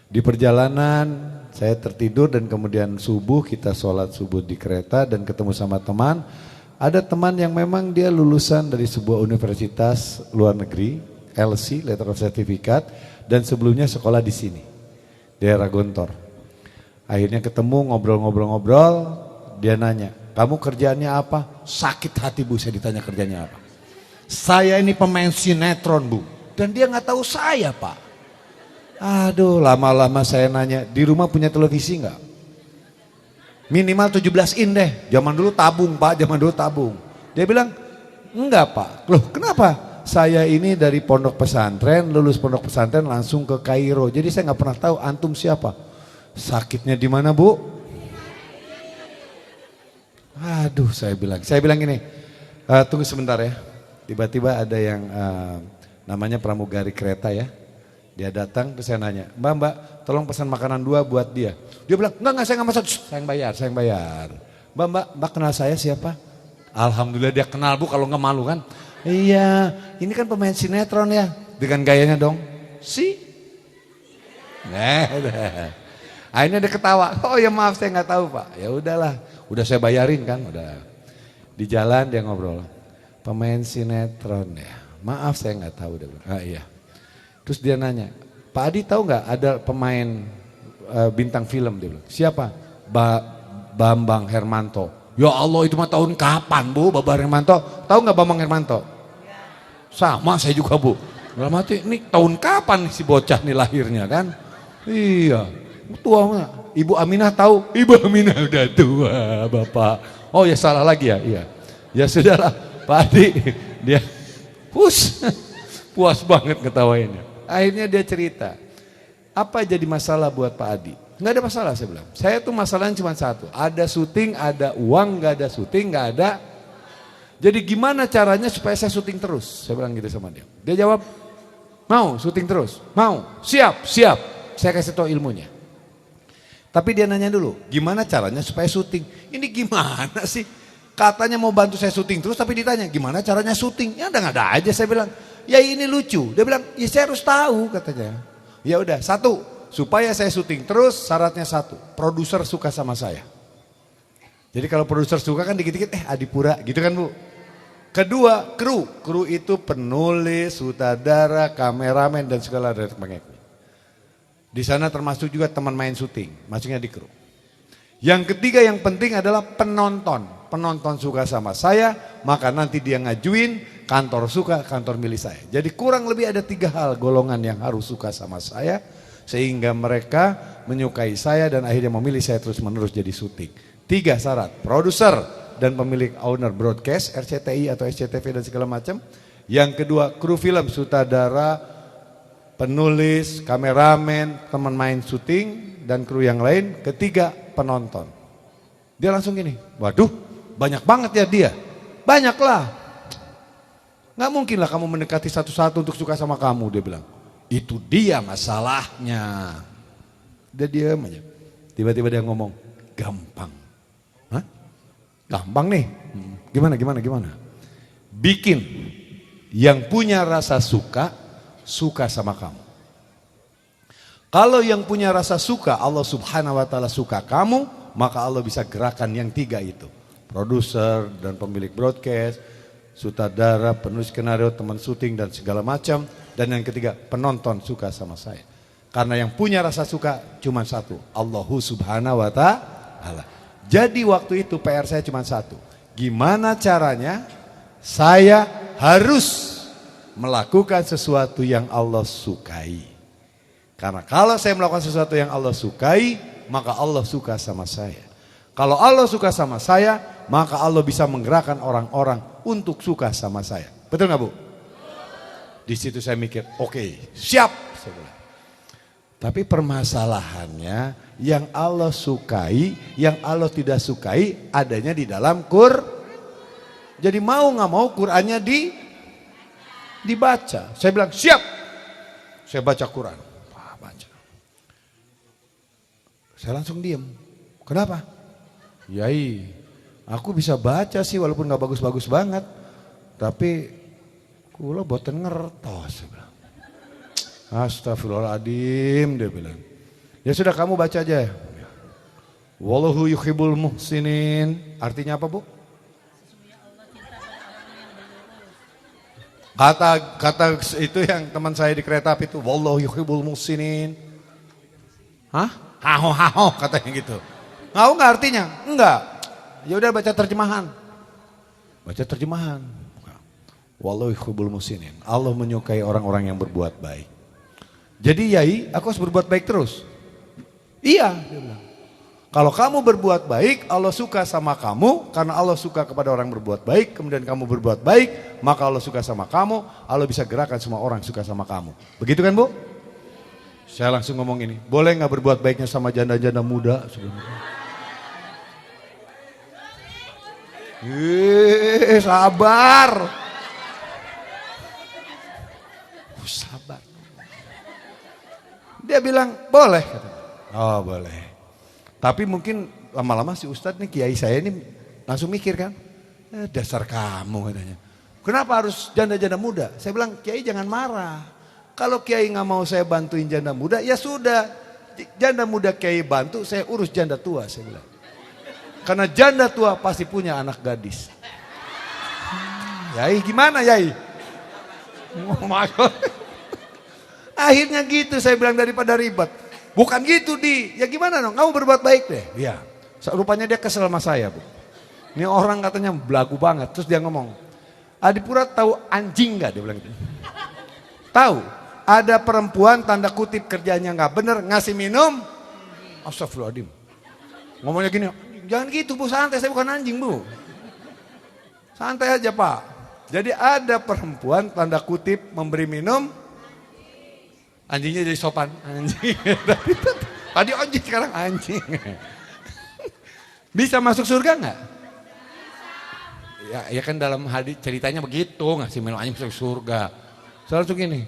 Di perjalanan saya tertidur dan kemudian subuh kita sholat subuh di kereta dan ketemu sama teman. Ada teman yang memang dia lulusan dari sebuah universitas luar negeri, LC, Letter of Certificate, dan sebelumnya sekolah di sini, daerah Gontor. Akhirnya ketemu ngobrol-ngobrol, dia nanya, kamu kerjaannya apa? Sakit hati Bu, saya ditanya kerjanya apa. Saya ini pemain sinetron Bu, dan dia nggak tahu saya Pak. Aduh, lama-lama saya nanya, di rumah punya televisi enggak? Minimal 17 in deh, zaman dulu tabung Pak, zaman dulu tabung. Dia bilang, enggak Pak. Loh kenapa? Saya ini dari pondok pesantren, lulus pondok pesantren langsung ke Kairo. Jadi saya enggak pernah tahu antum siapa. Sakitnya di mana Bu? Aduh, saya bilang gini, tunggu sebentar ya. Tiba-tiba ada yang namanya pramugari kereta ya. Dia datang, terus saya nanya, Mbak, tolong pesan makanan 2 buat dia. Dia bilang, enggak, saya enggak masak, saya yang bayar. Mbak kenal saya siapa? Alhamdulillah dia kenal Bu, kalau enggak malu kan. Iya, ini kan pemain sinetron ya, dengan gayanya dong. Akhirnya dia ketawa, oh ya maaf saya enggak tahu Pak. Ya udahlah, udah saya bayarin kan, udah. Di jalan dia ngobrol, pemain sinetron ya, maaf saya enggak tahu. Dia bilang, iya. Terus dia nanya, Pak Adi tahu nggak ada pemain bintang film? Dia bilang, siapa? Bambang Hermanto. Ya Allah itu mah tahun kapan Bu Bapak Hermanto? Tahu nggak Bambang Hermanto? Sama saya juga Bu. Dalam hati ini tahun kapan si bocah nih lahirnya kan? Iya. Tua nggak? Ibu Aminah tahu? Ibu Aminah udah tua Bapak. Oh ya salah lagi ya? Iya. Ya sudahlah Pak Adi dia puas banget ketawainnya. Akhirnya dia cerita. Apa jadi masalah buat Pak Adi? Nggak ada masalah saya bilang. Saya tuh masalahnya cuma satu. Ada syuting, ada uang, nggak ada syuting, nggak ada. Jadi gimana caranya supaya saya syuting terus? Saya bilang gitu sama dia. Dia jawab, mau syuting terus? Mau, siap. Saya kasih tahu ilmunya. Tapi dia nanya dulu, gimana caranya supaya syuting? Ini gimana sih? Katanya mau bantu saya syuting terus, tapi ditanya gimana caranya syuting? Ya ada aja saya bilang. Ya ini lucu. Dia bilang, ya saya harus tahu katanya. Ya udah, satu, supaya saya syuting terus syaratnya satu, produser suka sama saya. Jadi kalau produser suka kan dikit-dikit Adipura gitu kan Bu. Kedua, kru itu penulis, sutradara, kameramen dan segala macam. Di sana termasuk juga teman main syuting, masuknya di kru. Yang ketiga yang penting adalah penonton. Penonton suka sama saya, maka nanti dia ngajuin kantor suka, kantor milih saya. Jadi kurang lebih ada 3 hal golongan yang harus suka sama saya, sehingga mereka menyukai saya dan akhirnya memilih saya terus menerus jadi syuting. 3 syarat, produser dan pemilik owner broadcast, RCTI atau SCTV dan segala macam. Yang kedua, kru film, sutradara, penulis, kameramen, teman main syuting, dan kru yang lain. Ketiga, penonton. Dia langsung gini, waduh banyak banget ya dia. Banyaklah. Gak mungkin lah kamu mendekati satu-satu untuk suka sama kamu, dia bilang. Itu dia masalahnya. Dia diam aja. Tiba-tiba dia ngomong, gampang. Hah? Gampang nih. Gimana? Bikin yang punya rasa suka sama kamu. Kalau yang punya rasa suka, Allah Subhanahu wa Ta'ala suka kamu, maka Allah bisa gerakan yang 3 itu. Produser dan pemilik broadcast, sutradara, penulis skenario, teman syuting dan segala macam. Dan yang ketiga, penonton suka sama saya. Karena yang punya rasa suka cuma satu, Allah Subhanahu wa Ta'ala. Jadi waktu itu PR saya cuma satu. Gimana caranya saya harus melakukan sesuatu yang Allah sukai. Karena kalau saya melakukan sesuatu yang Allah sukai, maka Allah suka sama saya. Kalau Allah suka sama saya, maka Allah bisa menggerakkan orang-orang untuk suka sama saya. Betul nggak Bu? Di situ saya mikir, oke, siap. Tapi permasalahannya yang Allah sukai, yang Allah tidak sukai adanya di dalam Jadi mau nggak mau Qurannya dibaca. Saya bilang siap. Saya baca Quran. Baca. Saya langsung diam. Kenapa? Yai, aku bisa baca sih walaupun nggak bagus-bagus banget. Tapi kula boten ngertos. Saya bilang. Astagfirullahaladzim, dia bilang. Ya sudah kamu baca aja. Wallahu yuhibbul muhsinin. Artinya apa Bu? Kata itu yang teman saya di kereta api itu, wallahu yuhibbul muhsinin. Hah? Haho katanya gitu. Tahu nggak artinya? Enggak. Ya udah baca terjemahan. Baca terjemahan. Wallahu yuhibbul muhsinin. Allah menyukai orang-orang yang berbuat baik. Jadi Yai, aku harus berbuat baik terus. Iya, dia bilang. Kalau kamu berbuat baik, Allah suka sama kamu. Karena Allah suka kepada orang berbuat baik, kemudian kamu berbuat baik, maka Allah suka sama kamu. Allah bisa gerakan semua orang suka sama kamu. Begitu kan Bu? Saya langsung ngomong ini, boleh gak berbuat baiknya sama janda-janda muda? Sabar. Sabar. Dia bilang, boleh. Oh boleh. Tapi mungkin lama-lama si Ustadz nih, kiai saya ini langsung mikir kan. Dasar kamu katanya. Kenapa harus janda-janda muda? Saya bilang, kiai jangan marah. Kalau kiai gak mau saya bantuin janda muda, ya sudah. Janda muda kiai bantu, saya urus janda tua, saya bilang. Karena janda tua pasti punya anak gadis. Yai gimana Yai? Akhirnya gitu saya bilang, daripada ribet. Bukan gitu ya gimana dong, kamu berbuat baik deh. Ya, rupanya dia kesel sama saya Bu. Ini orang katanya belagu banget. Terus dia ngomong, Adipura tahu anjing nggak? Dia bilang gitu. Tahu, ada perempuan tanda kutip kerjanya nggak bener, ngasih minum. Astagfirullahaladzim. Ngomongnya gini, jangan gitu Bu, santai, saya bukan anjing Bu. Santai aja Pak. Jadi ada perempuan tanda kutip memberi minum, anjingnya jadi sopan. Anjing. Tadi anjing, sekarang anjing. Bisa masuk surga nggak? Ya kan dalam hadis ceritanya begitu, ngasih minum anjing masuk surga. Selalu tuh gini,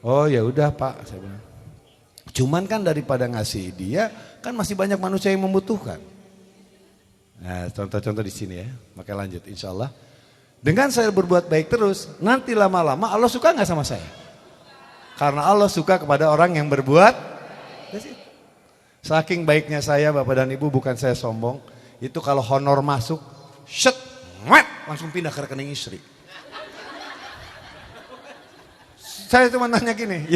oh ya udah Pak, saya bilang. Cuman kan daripada ngasih dia, kan masih banyak manusia yang membutuhkan. Nah contoh-contoh di sini ya, maka lanjut insya Allah. Dengan saya berbuat baik terus, nanti lama-lama Allah suka nggak sama saya? Karena Allah suka kepada orang yang berbuat. Saking baiknya saya Bapak dan Ibu, bukan saya sombong. Itu kalau honor masuk, set, langsung pindah ke rekening istri. Saya cuma nanya gini,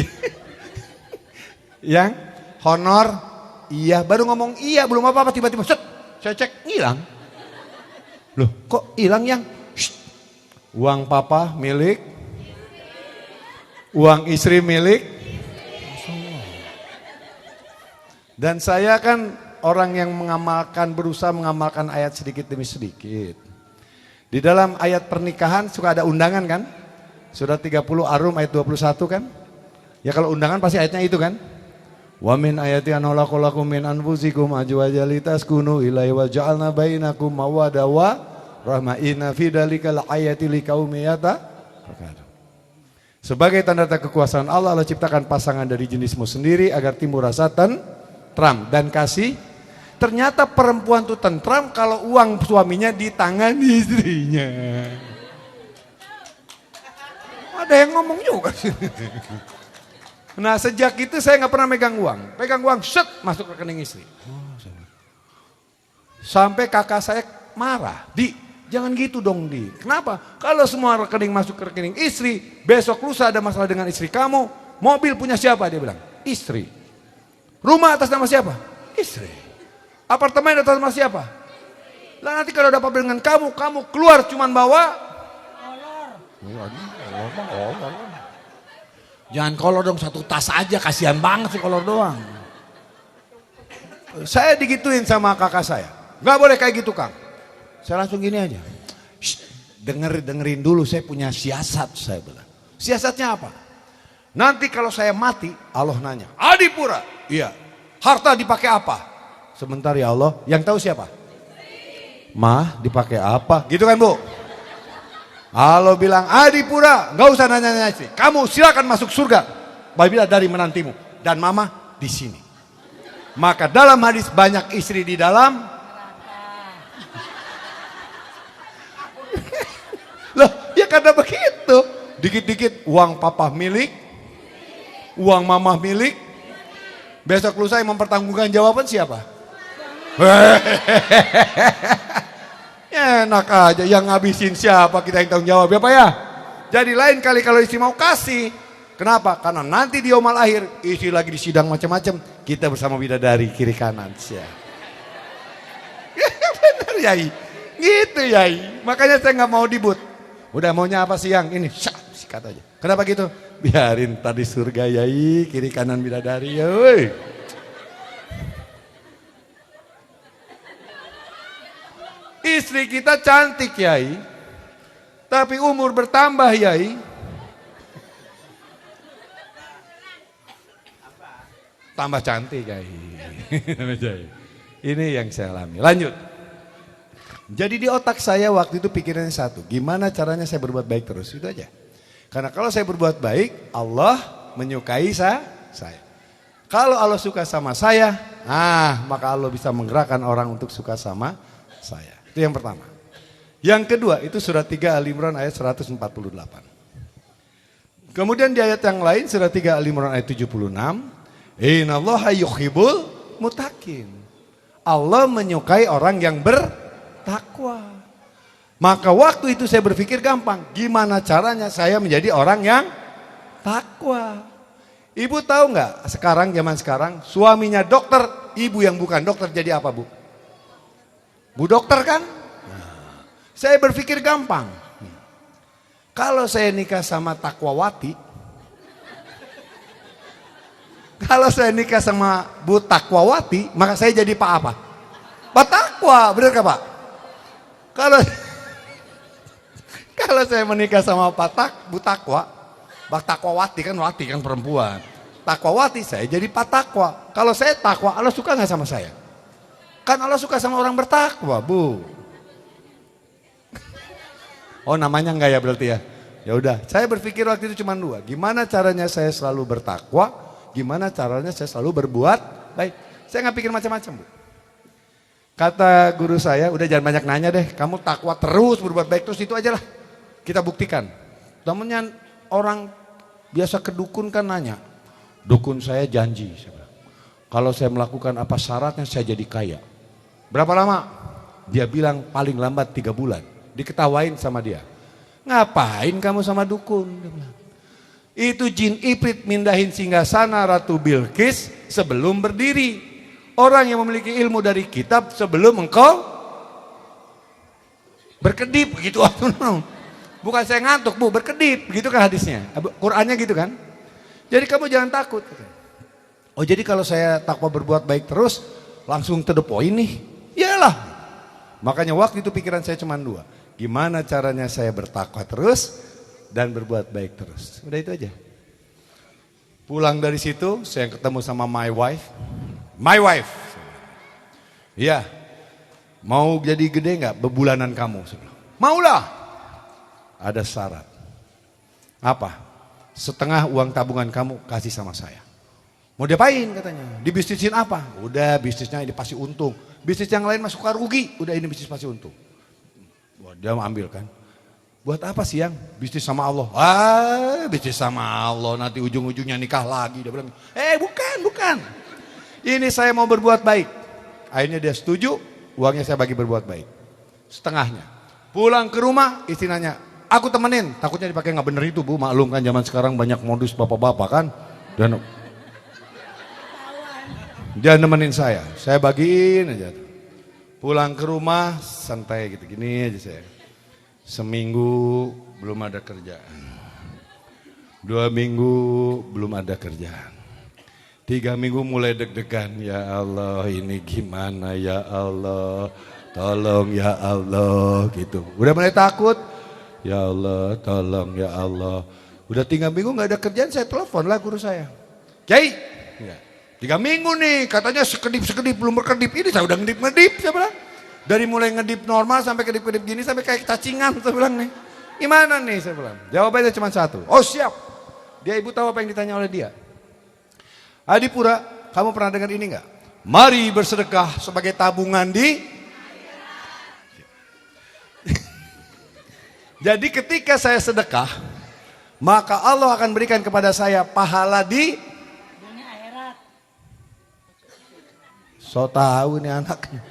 yang honor iya, baru ngomong iya, belum apa-apa tiba-tiba set, saya cek hilang. Loh kok hilang yang? Uang papa milik, uang istri milik. Dan saya kan orang yang berusaha mengamalkan ayat sedikit demi sedikit. Di dalam ayat pernikahan suka ada undangan kan? Surat 30 Ar-Rum ayat 21 kan? Ya kalau undangan pasti ayatnya itu kan? Wa min ayati an khalaqakum min anfusikum azwajan litaskunu ilaihi wa ja'alna bainakum mawaddah wa rahmah inna fi dzalikal ayati liqaumin yatafakkarun. Sebagai tanda-tanda kekuasaan Allah, Allah ciptakan pasangan dari jenismu sendiri agar timbul rasa tentram dan kasih. Ternyata perempuan itu tentram kalau uang suaminya di tangan istrinya. Ada yang ngomong juga sih. Nah sejak itu saya nggak pernah megang uang. Pegang uang, set, masuk rekening istri. Sampai kakak saya marah. Jangan gitu dong Di. Kenapa? Kalau semua rekening masuk ke rekening istri, besok lusa ada masalah dengan istri kamu, mobil punya siapa? Dia bilang, istri. Rumah atas nama siapa? Istri. Apartemen atas nama siapa? Lah nanti kalau ada apa dengan kamu keluar cuman bawa kolor. Jangan kolor dong, satu tas aja, kasihan banget sih kolor doang. Saya digituin sama kakak saya. Gak boleh kayak gitu Kang. Saya langsung gini aja. Dengerin dulu, saya punya siasat, saya bilang. Siasatnya apa? Nanti kalau saya mati, Allah nanya, Adipura, iya, harta dipakai apa? Sebentar ya Allah, yang tahu siapa? Mah, dipakai apa? Gitu kan Bu? Allah bilang, Adipura, gak usah nanya-nanya istri. Kamu silakan masuk surga. Apabila dari menantimu. Dan mama di sini. Maka dalam hadis banyak istri di dalam. Loh, ya karena begitu. Dikit-dikit uang papa milik. Uang mama milik. Besok lusa yang mempertanggungan jawaban siapa? Enak aja, yang ngabisin siapa, kita yang tanggung jawab ya Pak ya. Jadi lain kali kalau istri mau kasih. Kenapa? Karena nanti di yaumul akhir istri lagi di sidang macam-macam, kita bersama bidadari kiri kanan siap. Bener Yai, gitu Yai. Makanya saya nggak mau dibut. Udah maunya apa siang ini? Sikat aja. Kenapa gitu? Biarin tadi surga Yai, kiri kanan bidadari ya. Woi. Istri kita cantik Yai, tapi umur bertambah Yai. Tambah cantik Yai. Ini yang saya alami. Lanjut. Jadi di otak saya waktu itu pikirannya satu, gimana caranya saya berbuat baik terus, itu aja. Karena kalau saya berbuat baik, Allah menyukai saya. Kalau Allah suka sama saya, maka Allah bisa menggerakkan orang untuk suka sama saya. Itu yang pertama. Yang kedua itu surat 3 Al-Imran ayat 148. Kemudian di ayat yang lain surat 3 Al-Imran ayat 76. Innallaha yuhibbul muttaqin. Allah menyukai orang yang bertakwa. Maka waktu itu saya berpikir gampang. Gimana caranya saya menjadi orang yang takwa. Ibu tahu nggak sekarang, zaman sekarang suaminya dokter, ibu yang bukan dokter jadi apa Bu? Bu dokter kan? Nah, Saya berpikir gampang. Kalau saya nikah sama takwawati, kalau saya nikah sama Bu Takwawati, maka saya jadi Pak apa? Pak Takwa, benar gak Pak? Kalau saya menikah sama Bu Takwa, Pak Takwawati kan wati kan perempuan. Takwawati saya jadi Pak Takwa. Kalau saya takwa, Allah suka gak sama saya? Kan Allah suka sama orang bertakwa, Bu. Oh namanya enggak ya berarti ya? Ya udah, saya berpikir waktu itu cuma dua. Gimana caranya saya selalu bertakwa? Gimana caranya saya selalu berbuat baik? Saya nggak pikir macam-macam, Bu. Kata guru saya, udah jangan banyak nanya deh. Kamu takwa terus berbuat baik terus itu aja lah. Kita buktikan. Namanya orang biasa ke dukun kan nanya. Dukun saya janji. Kalau saya melakukan apa syaratnya saya jadi kaya. Berapa lama? Dia bilang paling lambat 3 bulan. Diketawain sama dia. Ngapain kamu sama dukun? Dia bilang. Itu jin Ifrit mindahin singgasana Ratu Bilqis sebelum berdiri. Orang yang memiliki ilmu dari kitab sebelum engkau berkedip gitu. Bukan saya ngantuk, Bu, berkedip. Begitu kan hadisnya. Qurannya gitu kan. Jadi kamu jangan takut. Oh jadi kalau saya takwa berbuat baik terus langsung to the point nih. Iyalah. Makanya waktu itu pikiran saya cuma 2. Gimana caranya saya bertakwa terus dan berbuat baik terus. Udah itu aja. Pulang dari situ saya ketemu sama my wife. My wife. Iya. Mau jadi gede gak bebulanan kamu? Maulah. Ada syarat. Apa? Setengah uang tabungan kamu kasih sama saya. Mau diapain katanya? Dibisnisin apa? Udah bisnisnya ini pasti untung. Bisnis yang lain masuk rugi. Udah ini bisnis pasti untung. Wah, dia ambil kan. Buat apa sih yang? Bisnis sama Allah. Bisnis sama Allah nanti ujung-ujungnya nikah lagi. Dia bilang, bukan. Ini saya mau berbuat baik. Akhirnya dia setuju, uangnya saya bagi berbuat baik. Setengahnya. Pulang ke rumah, istri nanya, aku temenin. Takutnya dipakai nggak bener itu, Bu. Maklum kan zaman sekarang banyak modus bapak-bapak kan. Dan dia nemenin saya bagiin aja. Pulang ke rumah santai gitu, gini aja saya. Seminggu belum ada kerjaan. 2 minggu belum ada kerjaan. 3 minggu mulai deg-degan. Ya Allah ini gimana ya Allah. Tolong ya Allah gitu. Udah mulai takut. Ya Allah tolong ya Allah. Udah 3 minggu gak ada kerjaan saya telepon lah guru saya. Kiai. Ya. 3 minggu nih katanya sekedip-sekedip belum berkedip. Ini saya udah ngedip-ngedip saya bilang. Dari mulai ngedip normal sampai kedip-kedip gini sampai kayak cacingan saya bilang nih. Gimana nih saya bilang. Jawabannya cuma 1. Oh siap. Dia ibu tahu apa yang ditanya oleh dia. Adipura, kamu pernah dengar ini enggak? Mari bersedekah sebagai tabungan di Jadi ketika saya sedekah, maka Allah akan berikan kepada saya pahala di dunia akhirat. So tahu nih anaknya.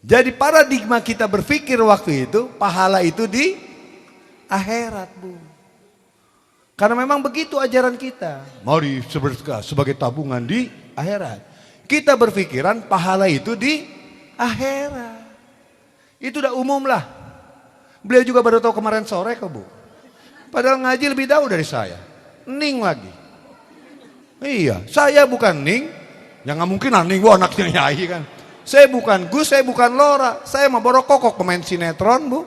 Jadi paradigma kita berpikir waktu itu, pahala itu di akhirat, Bu. Karena memang begitu ajaran kita. Mari bersedekah sebagai tabungan di akhirat. Kita berpikiran pahala itu di akhirat. Itu udah umum lah. Beliau juga baru tahu kemarin sore kok, Bu. Padahal ngaji lebih dahulu dari saya. Ning lagi. Iya, saya bukan Ning. Ya gak mungkin lah Ning, wah anaknya Nyai kan. Saya bukan Gus, saya bukan Lora. Saya mah Borok Kokok pemain sinetron, Bu.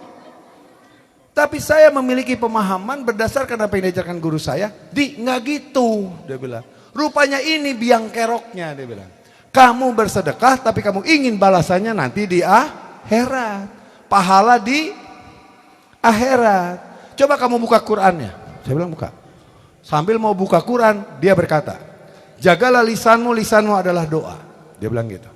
Tapi saya memiliki pemahaman berdasarkan apa yang diajarkan guru saya. Nggak gitu, dia bilang. Rupanya ini biang keroknya, dia bilang. Kamu bersedekah tapi kamu ingin balasannya nanti di akhirat. Pahala di akhirat. Coba kamu buka Qurannya. Saya bilang buka. Sambil mau buka Quran, dia berkata, jagalah lisanmu, lisanmu adalah doa. Dia bilang gitu.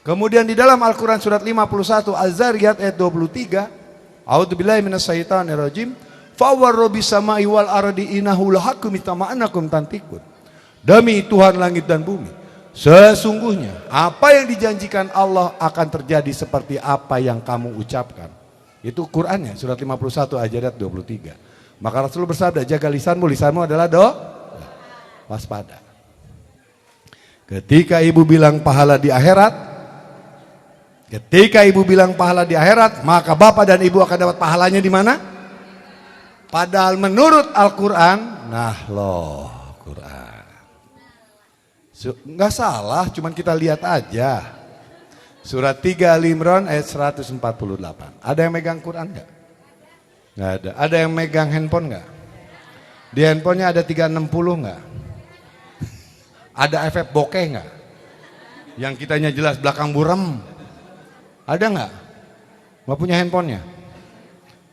Kemudian di dalam Al-Quran surat 51 Az-Zariyat ayat 23, A'udzubillahi minasyaitonirrajim, fawarrobi samai wal ardi innahu lahaqqum tama'anakum tantikun. Demi Tuhan langit dan bumi, sesungguhnya apa yang dijanjikan Allah akan terjadi seperti apa yang kamu ucapkan. Itu Qurannya surat 51 ayat 23. Maka Rasul bersabda, jaga lisanmu, lisanmu adalah doa. Waspada. Ketika ibu bilang pahala di akhirat, Ketika ibu bilang pahala di akhirat, maka bapak dan ibu akan dapat pahalanya di mana? Padahal menurut Al-Quran, nah loh Quran. Nggak salah, cuman kita lihat aja. Surat 3 Al-Imran ayat 148. Ada yang megang Quran nggak? Nggak ada. Ada yang megang handphone nggak? Di handphonenya ada 360 nggak? Ada efek bokeh nggak? Yang kitanya jelas belakang buram. Ada nggak? Nggak punya handphonenya?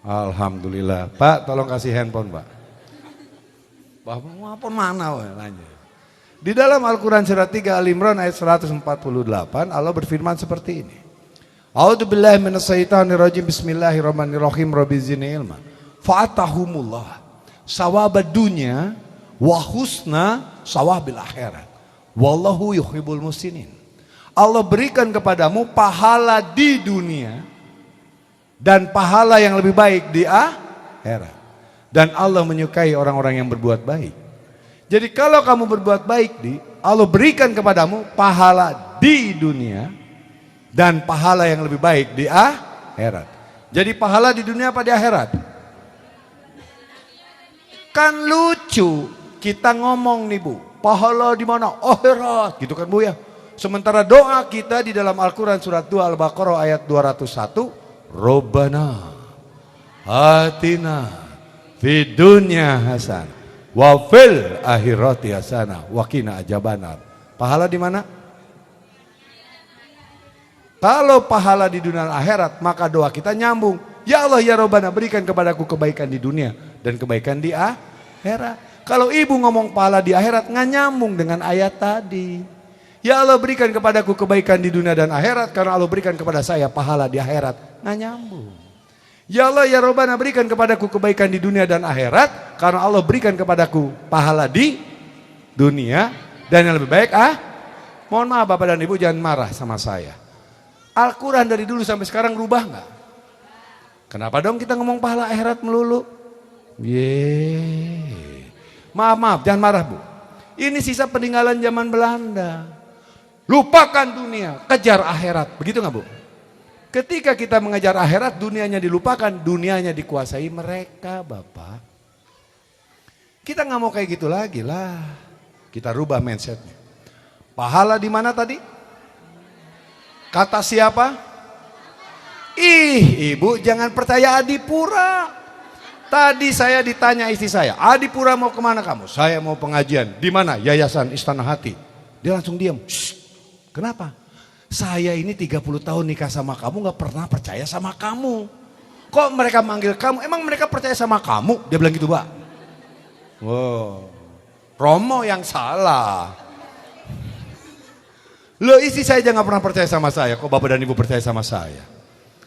Alhamdulillah. Pak, tolong kasih handphone, Pak. Apa mana? Nanya. Di dalam Al-Quran surat 3 Al-Imran ayat 148 Allah berfirman seperti ini. A'udzubillahi minasyaitonirrajim. Bismillahirrahmanirrahim. Rabbi zidni ilma. Fa'atahumullah sawabad dunya wa husna sawabil akhirat. Wallahu yuhibbul muhsinin. Allah berikan kepadamu pahala di dunia dan pahala yang lebih baik di akhirat. Dan Allah menyukai orang-orang yang berbuat baik. Jadi kalau kamu berbuat baik, Allah berikan kepadamu pahala di dunia dan pahala yang lebih baik di akhirat. Jadi pahala di dunia apa di akhirat? Kan lucu kita ngomong nih Bu, pahala di mana? Akhirat, gitu kan Bu ya. Sementara doa kita di dalam Al-Quran surat 2 Al-Baqarah ayat 201, Rabbana atina fid dunya hasanah wa fil akhirati hasanah wa qina adzabannar. Pahala di mana? Kalau pahala di dunia akhirat, maka doa kita nyambung. Ya Allah ya Rabbana, berikan kepadaku kebaikan di dunia dan kebaikan di akhirat. Kalau ibu ngomong pahala di akhirat, nggak nyambung dengan ayat tadi. Ya Allah berikan kepadaku kebaikan di dunia dan akhirat, karena Allah berikan kepada saya pahala di akhirat. Nggak nyambung. Ya Allah ya Rabbana, berikan kepadaku kebaikan di dunia dan akhirat, karena Allah berikan kepadaku pahala di dunia dan yang lebih baik mohon maaf Bapak dan Ibu, jangan marah sama saya. Al-Quran dari dulu sampai sekarang rubah nggak? Kenapa dong kita ngomong pahala akhirat melulu? Maaf, jangan marah Bu. Ini sisa peninggalan zaman Belanda. Lupakan dunia, kejar akhirat. Begitu nggak Bu? Ketika kita mengejar akhirat, dunianya dilupakan, dunianya dikuasai mereka Bapak. Kita nggak mau kayak gitu lagi lah. Kita rubah mindsetnya. Pahala di mana tadi? Kata siapa? Ibu jangan percaya adipura. Tadi saya ditanya istri saya, adipura mau kemana kamu? Saya mau pengajian. Di mana? Yayasan Istana Hati. Dia langsung diam. Kenapa? Saya ini 30 tahun nikah sama kamu gak pernah percaya sama kamu. Kok mereka manggil kamu? Emang mereka percaya sama kamu? Dia bilang gitu Pak. Wow, Romo yang salah. Loh istri saya aja gak pernah percaya sama saya. Kok Bapak dan Ibu percaya sama saya?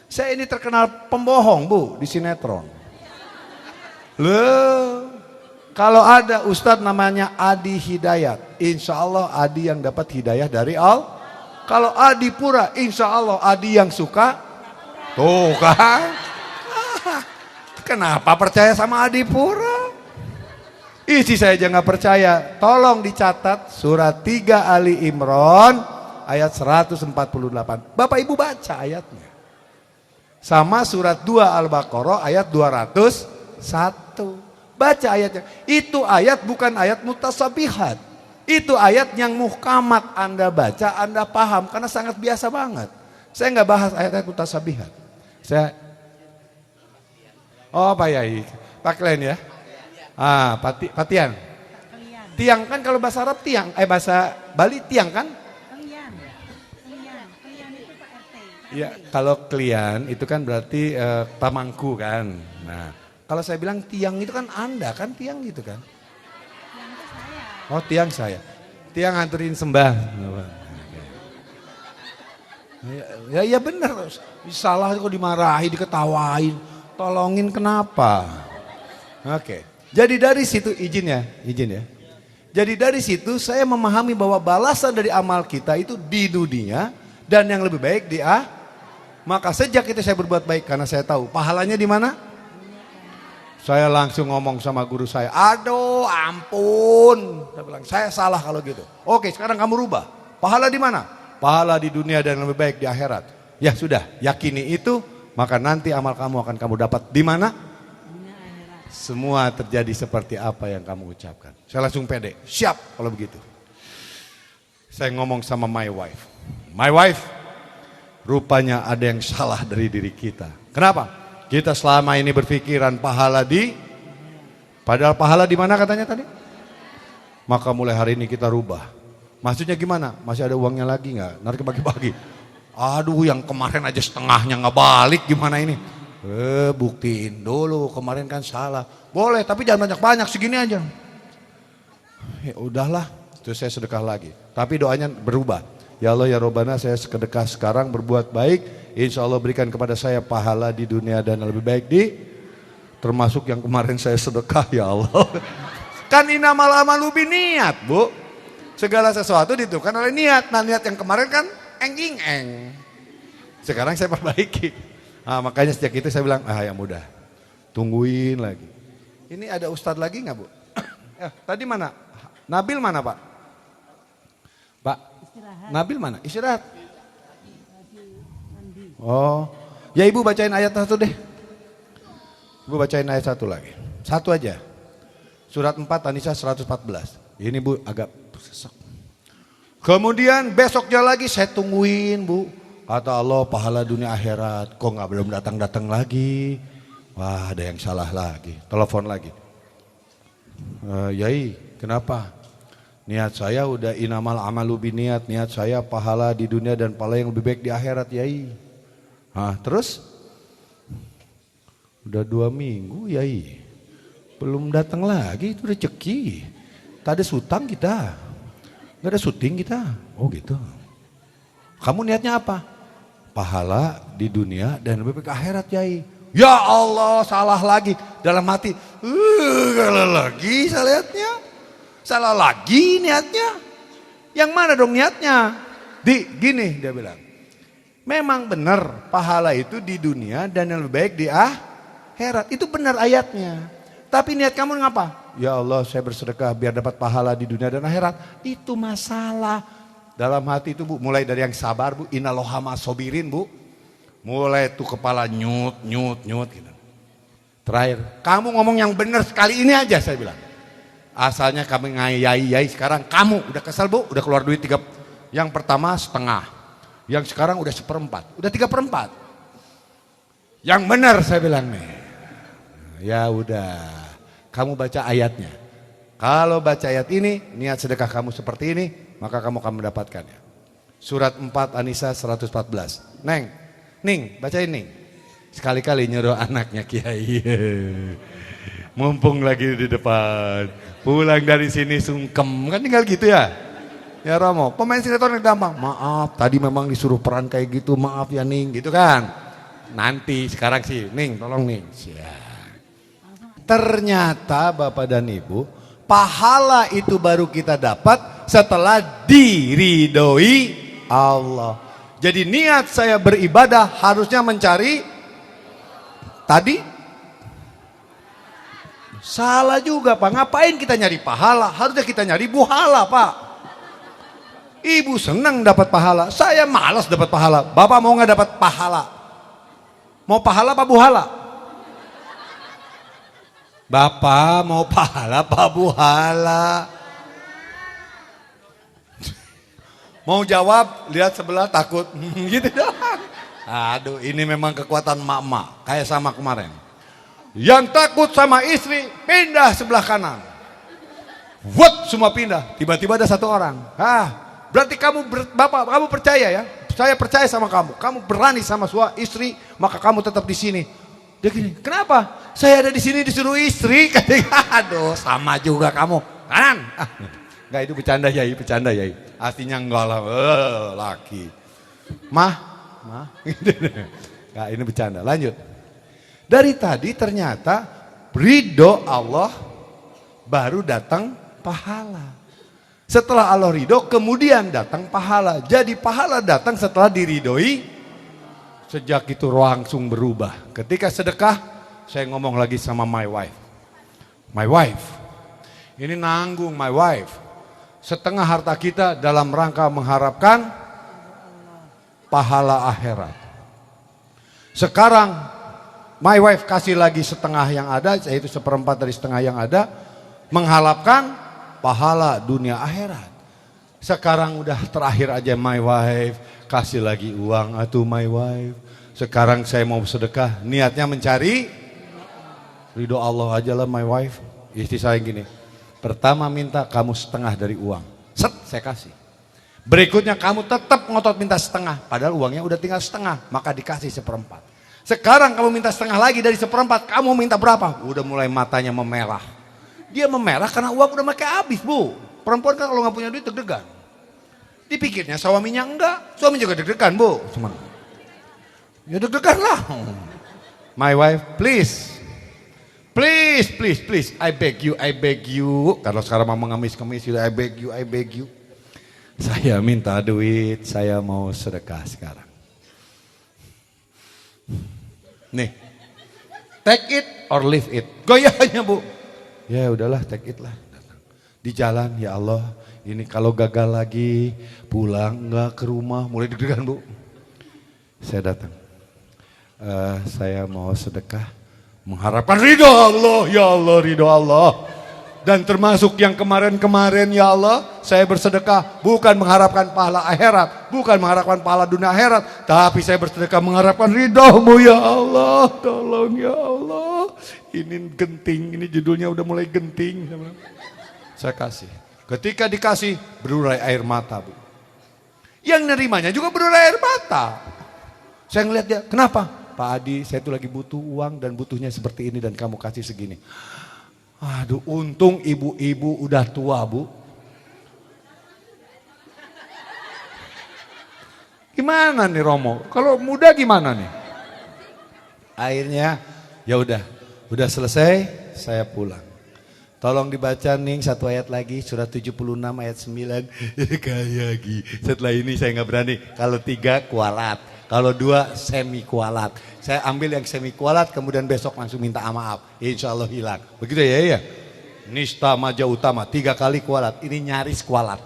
Saya ini terkenal pembohong Bu di sinetron. Loh, kalau ada Ustadz namanya Adi Hidayat, insya Allah Adi yang dapat hidayah dari Allah. Kalau Adi Pura, insya Allah Adi yang suka. Tuh kan? Kenapa percaya sama Adi Pura? Isi saya aja nggak percaya. Tolong dicatat surat 3 Ali Imran ayat 148. Bapak Ibu baca ayatnya. Sama surat 2 Al-Baqarah ayat 201. Baca ayatnya. Itu ayat bukan ayat mutasabihat. Itu ayat yang muhkamat, Anda baca, Anda paham, karena sangat biasa banget. Saya nggak bahas ayat-ayat mutasabihat. Pak Yai, Pak Klen ya. Patian. Tiang kan kalau bahasa Arab tiang, bahasa Bali tiang kan? Klian itu Pak RT. Iya, kalau klian itu kan berarti pamangku kan. Nah, kalau saya bilang tiang itu kan Anda kan tiang gitu kan? Oh tiang saya, tiang nganterin sembah. Ya benar, salah kok dimarahi, diketawain, tolongin kenapa? Oke, jadi dari situ izin ya. Jadi dari situ saya memahami bahwa balasan dari amal kita itu di dunia dan yang lebih baik di Maka sejak itu saya berbuat baik karena saya tahu pahalanya di mana. Saya langsung ngomong sama guru saya, aduh ampun. Saya bilang, saya salah kalau gitu. Oke sekarang kamu rubah. Pahala di mana? Pahala di dunia dan lebih baik di akhirat. Ya sudah, yakini itu, maka nanti amal kamu akan kamu dapat di mana? Semua terjadi seperti apa yang kamu ucapkan. Saya langsung pede, siap kalau begitu. Saya ngomong sama my wife. My wife, rupanya ada yang salah dari diri kita. Kenapa? Kita selama ini berpikiran pahala padahal pahala di mana katanya tadi? Maka mulai hari ini kita rubah. Maksudnya gimana? Masih ada uangnya lagi nggak? Nanti bagi-bagi. Aduh, yang kemarin aja setengahnya nggak balik, gimana ini? Buktiin dulu, kemarin kan salah. Boleh, tapi jangan banyak-banyak, segini aja. Ya udahlah, terus saya sedekah lagi. Tapi doanya berubah. Ya Allah ya Robbana, saya sedekah sekarang berbuat baik, insya Allah berikan kepada saya pahala di dunia dan lebih baik termasuk yang kemarin saya sedekah ya Allah. Kan inamal amalu biniat, Bu. Segala sesuatu ditentukan oleh niat. Nah, niat yang kemarin kan eng. Sekarang saya perbaiki. Nah, makanya sejak itu saya bilang, yang mudah. Tungguin lagi. Ini ada ustadz lagi nggak, Bu? Tadi mana? Nabil mana, Pak? Pak? Nabil mana? Istirahat. Oh, ya Ibu bacain ayat satu deh. Ibu bacain ayat satu lagi. Satu aja. Surat 4 An-Nisa 114. Ini Bu agak sesek. Kemudian besoknya lagi saya tungguin, Bu. Kata Allah pahala dunia akhirat. Kok nggak belum datang lagi? Wah, ada yang salah lagi. Telepon lagi. Yai, kenapa? Niat saya udah inamal amalu biniat. Niat saya pahala di dunia dan pahala yang lebih baik di akhirat, Yai. Terus? Udah 2 minggu, Yai. Belum datang lagi, itu rezeki. Tadi sutang kita. Gak ada syuting kita. Oh gitu. Kamu niatnya apa? Pahala di dunia dan lebih baik akhirat, Yai. Ya Allah, salah lagi. Dalam hati, salah lagi saya lihatnya. Salah lagi niatnya. Yang mana dong niatnya? Gini dia bilang. Memang benar pahala itu di dunia dan yang lebih baik di akhirat. Itu benar ayatnya. Tapi niat kamu ngapa? Ya Allah, saya bersedekah biar dapat pahala di dunia dan akhirat. Itu masalah. Dalam hati itu, Bu, mulai dari yang sabar, Bu, innalohama sobirin, Bu. Mulai tuh kepala nyut gitu. Terakhir, kamu ngomong yang benar sekali ini aja, saya bilang. Asalnya kami ngayai, sekarang kamu udah kesal, Bu, udah keluar duit 3. Yang pertama setengah. Yang sekarang udah 1/4, udah 3/4. Yang benar saya bilang nih. Ya udah, kamu baca ayatnya. Kalau baca ayat ini, niat sedekah kamu seperti ini, maka kamu akan mendapatkannya. Surat 4 An-Nisa 114. Ning, bacain Ning. Sekali-kali nyuruh anaknya Kiai. Mumpung lagi di depan. Pulang dari sini sungkem, kan tinggal gitu ya. Ya Romo, pemain sinetron yang gampang. Maaf, tadi memang disuruh peran kayak gitu, maaf ya Ning, gitu kan. Nanti, sekarang sih, Ning, tolong Ning. Ternyata Bapak dan Ibu, pahala itu baru kita dapat setelah diridhoi Allah. Jadi niat saya beribadah harusnya mencari tadi salah juga, Pak. Ngapain kita nyari pahala? Harusnya kita nyari buhala, Pak. Ibu senang dapat pahala, saya malas dapat pahala. Bapak mau nggak dapat pahala? Mau pahala apa buhala? Bapak mau pahala apa buhala? Mau jawab, lihat sebelah takut. Gitu doang. Aduh, ini memang kekuatan mak-mak. Kayak sama kemarin. Yang takut sama istri, pindah sebelah kanan. Semua pindah. Tiba-tiba ada 1 orang. Berarti Bapak, kamu percaya ya? Saya percaya sama kamu. Kamu berani sama istri, maka kamu tetap di sini. Dia gini, kenapa? Saya ada di sini disuruh istri. Aduh, sama juga kamu. Kanan. Enggak, itu bercanda Yai. Artinya enggak lah, laki. Mah. Enggak, ini bercanda. Lanjut. Dari tadi ternyata ridho Allah baru datang pahala. Setelah Allah ridho kemudian datang pahala. Jadi pahala datang setelah diridhoi. Sejak itu langsung berubah. Ketika sedekah, saya ngomong lagi sama my wife. My wife, ini nanggung my wife. Setengah harta kita dalam rangka mengharapkan pahala akhirat. Sekarang my wife kasih lagi setengah yang ada, yaitu seperempat dari setengah yang ada, mengharapkan pahala dunia akhirat. Sekarang udah terakhir aja my wife kasih lagi uang, atuh my wife. Sekarang saya mau sedekah, niatnya mencari ridho Allah aja lah my wife. Istri saya gini, pertama minta kamu setengah dari uang, set saya kasih. Berikutnya kamu tetap ngotot minta setengah, padahal uangnya udah tinggal setengah, maka dikasih seperempat. Sekarang kamu minta setengah lagi dari seperempat, kamu minta berapa? Udah mulai matanya memerah. Dia memerah karena uang udah makai habis, Bu. Perempuan kan kalau nggak punya duit deg-degan. Dipikirnya suaminya enggak, suami juga deg-degan, Bu. Cuman ya deg-degan lah. My wife, please. Please, I beg you. Kalau sekarang mau ngemis-ngemis, I beg you. Saya minta duit, saya mau sedekah sekarang. Nih, take it or leave it. Goyahnya Bu. Ya udahlah, take it lah. Di jalan, ya Allah, ini kalau gagal lagi, pulang enggak ke rumah, mulai deg-degan Bu. Saya datang. Saya mau sedekah. Mengharapkan ridho Allah, ya Allah, ridho Allah. Dan termasuk yang kemarin-kemarin, ya Allah, saya bersedekah bukan mengharapkan pahala akhirat, bukan mengharapkan pahala dunia akhirat, tapi saya bersedekah mengharapkan ridho-Mu, ya Allah. Tolong ya Allah. Ini genting, ini judulnya udah mulai genting. Saya kasih. Ketika dikasih, berurai air mata, Bu. Yang nerimanya juga berurai air mata. Saya ngeliat dia, kenapa? Pak Adi, saya tuh lagi butuh uang dan butuhnya seperti ini dan kamu kasih segini. Aduh, untung ibu-ibu udah tua, Bu. Gimana nih Romo? Kalau muda gimana nih? Akhirnya, ya udah selesai, saya pulang. Tolong dibaca nih satu ayat lagi, surat 76 ayat 9. Kayak gitu. Setelah ini saya nggak berani. Kalau 3 kualat. Kalau 2 semi kualat, saya ambil yang semi kualat, kemudian besok langsung minta maaf. Insya Allah hilang. Begitu ya? Nista Maja Utama 3 kali kualat, ini nyaris kualat.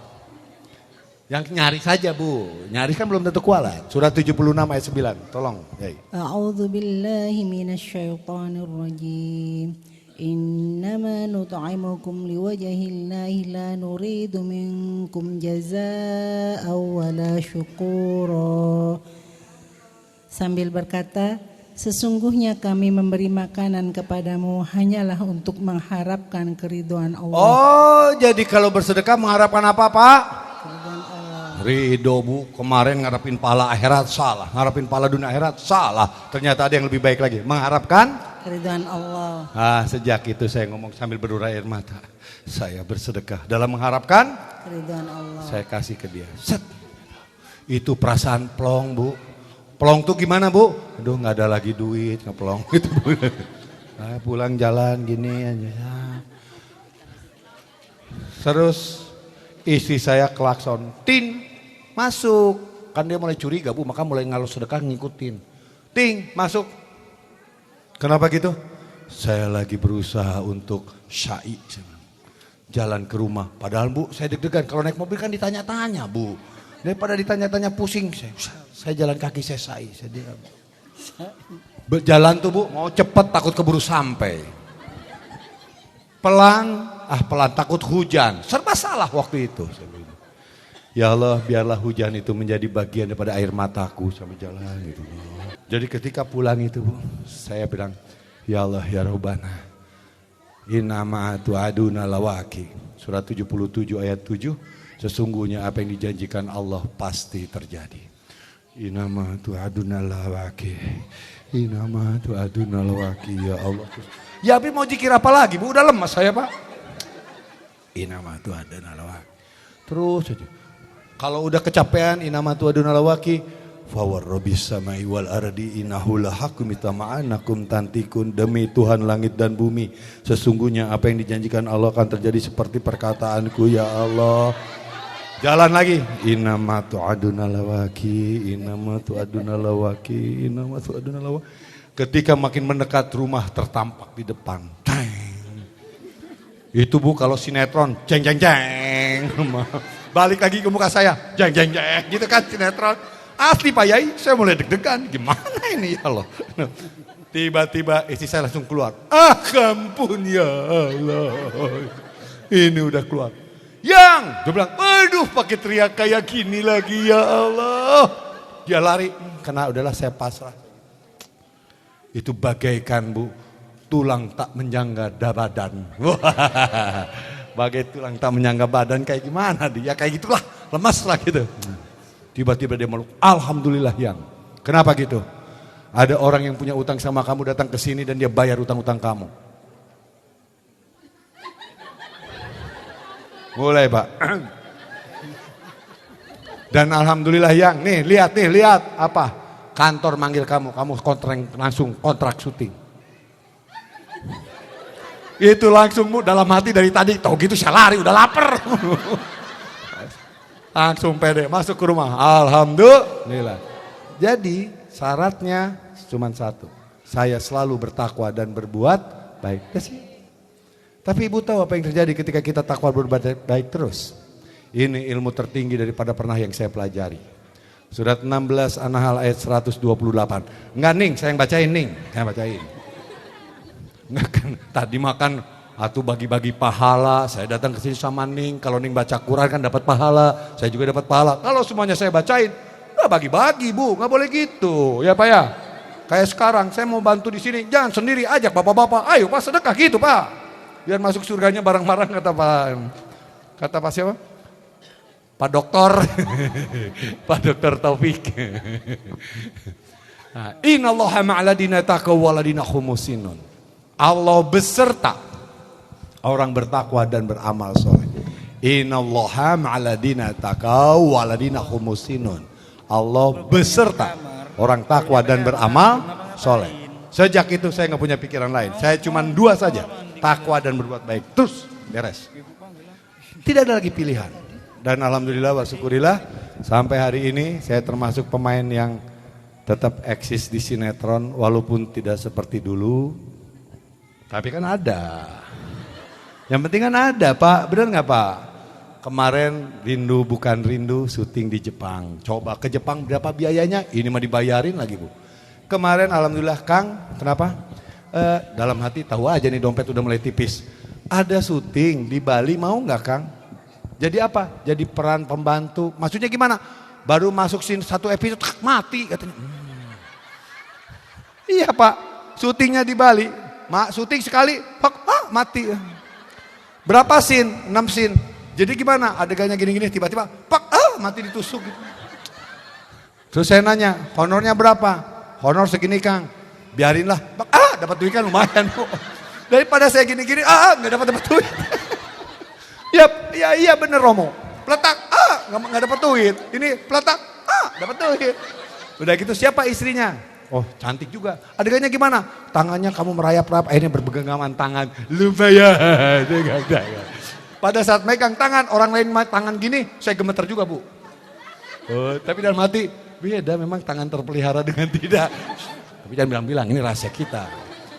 Yang nyaris saja Bu, nyaris kan belum tentu kualat. Surat 76 ayat 9, tolong. A'udzu billahi minasyaitonir rajim. Innama nut'imukum liwajhillahi la nuridu minkum jazaa'an wala syukura. Sambil berkata, sesungguhnya kami memberi makanan kepadamu hanyalah untuk mengharapkan keridhaan Allah. Oh, jadi kalau bersedekah mengharapkan apa, Pak? Keridhaan Allah. Ridho, Bu. Kemarin ngarepin pahala akhirat salah, ngarepin pahala dunia akhirat salah. Ternyata ada yang lebih baik lagi, mengharapkan keridhaan Allah. Sejak itu saya ngomong sambil berurai air mata. Saya bersedekah dalam mengharapkan keridhaan Allah. Saya kasih ke dia. Set. Itu perasaan plong, Bu. Pelong tuh gimana, Bu? Aduh, nggak ada lagi duit, ngepelong gitu, Bu. Pulang jalan gini aja. Terus istri saya klakson, Tin, masuk. Kan dia mulai curiga, Bu, maka mulai ngalos sedekah ngikutin. Ting, masuk. Kenapa gitu? Saya lagi berusaha untuk syai. Jalan ke rumah. Padahal, Bu, saya deg-degan. Kalau naik mobil kan ditanya-tanya, Bu. Daripada ditanya-tanya pusing, saya jalan kaki saya sai. Berjalan tuh Bu, mau cepet takut keburu sampai. Pelan takut hujan. Serba salah waktu itu. Ya Allah, biarlah hujan itu menjadi bagian daripada air mataku sampai jalan gitu. Jadi ketika pulang itu Bu, saya bilang, ya Allah ya Rabbana, inna ma'atu'aduna lawaki. Surat 77 ayat 7. Sesungguhnya apa yang dijanjikan Allah pasti terjadi. Inama tu'aduna lawaki. Inama tu'aduna lawaki. Ya Allah. Ya tapi mau zikir apa lagi, Bu? Udah lemas saya, Pak. Inama tu'aduna lawaki. Terus aja. Kalau udah kecapean, inama tu'aduna lawaki. Fawar rabbis samai wal ardi innahu lahakum itama'anakum tantikun. Demi Tuhan langit dan bumi, sesungguhnya apa yang dijanjikan Allah akan terjadi seperti perkataanku, ya Allah. Jalan lagi. Innama tu'aduna lawaki, innama tu'aduna lawaki, innama tu'aduna lawaki. Ketika makin mendekat rumah tertampak di depan. Dang. Itu Bu kalau sinetron, jeng. Balik lagi ke muka saya, jeng. Gitu kan sinetron. Asli Pak Yai, saya mulai deg-degan. Gimana ini ya Allah? Tiba-tiba istri saya langsung keluar. Ah ampun ya Allah. Ini udah keluar. Yang, dia bilang, aduh pakai teriak kayak gini lagi ya Allah. Dia lari, karena udahlah saya pasrah. Itu bagaikan Bu, tulang tak menyangga badan. Bagai tulang tak menyangga badan kayak gimana dia? Kayak gitulah, lemas lah gitu. Tiba-tiba dia meluk, alhamdulillah Yang. Kenapa gitu? Ada orang yang punya utang sama kamu datang ke sini dan dia bayar utang-utang kamu. Mulai Pak. Dan alhamdulillah Yang, nih lihat apa? Kantor manggil kamu langsung kontrak syuting. Itu langsung Bu dalam hati dari tadi, tau gitu saya lari udah lapar. Langsung pede masuk ke rumah. Alhamdulillah. Jadi syaratnya cuma satu. Saya selalu bertakwa dan berbuat baik. Tapi ibu tahu apa yang terjadi ketika kita takwa berbuat baik terus? Ini ilmu tertinggi daripada pernah yang saya pelajari. Surat 16 An-Nahl ayat 128. Enggak Ning, saya yang bacain Ning. Saya bacain. Enggak kan, tadi makan atau bagi-bagi pahala. Saya datang ke sini sama Ning. Kalau Ning baca Quran kan dapat pahala. Saya juga dapat pahala. Kalau semuanya saya bacain, nah bagi-bagi Bu, nggak boleh gitu. Ya Pak ya. Kayak sekarang saya mau bantu di sini, jangan sendiri, ajak bapak-bapak. Ayo Pak sedekah gitu Pak. Biar masuk surganya bareng-bareng kata Pak siapa? Pak Dokter. Pak Dokter Taufik. Innallaha ma'aladina taqwa waladina khumusinun. Allah beserta orang bertakwa dan beramal soleh. Innallaha ma'aladina taqwa waladina khumusinun. Allah beserta orang takwa dan beramal soleh. Sejak itu saya nggak punya pikiran lain. Saya cuma dua saja, takwa dan berbuat baik. Terus beres. Tidak ada lagi pilihan. Dan alhamdulillah wa syukurillah sampai hari ini saya termasuk pemain yang tetap eksis di sinetron walaupun tidak seperti dulu. Tapi kan ada. Yang penting kan ada Pak, benar nggak Pak? Kemarin Rindu Bukan Rindu syuting di Jepang. Coba ke Jepang berapa biayanya? Ini mah dibayarin lagi Bu. Kemarin alhamdulillah Kang, kenapa? Dalam hati tahu aja nih dompet udah mulai tipis. Ada syuting di Bali mau nggak Kang? Jadi apa? Jadi peran pembantu. Maksudnya gimana? Baru masuk scene satu episode mati katanya. Iya Pak, syutingnya di Bali. Syuting sekali, mati. Berapa scene? 6 scene. Jadi gimana? Adegannya gini-gini tiba-tiba mati ditusuk gitu. Terus saya nanya, honornya berapa? Honor segini Kang. Biarinlah. Dapat duit kan lumayan kok. Daripada saya gini-gini, nggak dapat duit. Iya bener Romo. Peletak, nggak dapat duit. Ini peletak, dapat duit. Udah gitu siapa istrinya? Oh cantik juga. Adegannya gimana? Tangannya kamu merayap-rayap, akhirnya berpegangan tangan. Lupa ya. Pada saat megang tangan, orang lain tangan gini, saya gemeter juga Bu. Tapi dalam hati, beda memang tangan terpelihara dengan tidak. Tapi jangan bilang-bilang, ini rahasia kita.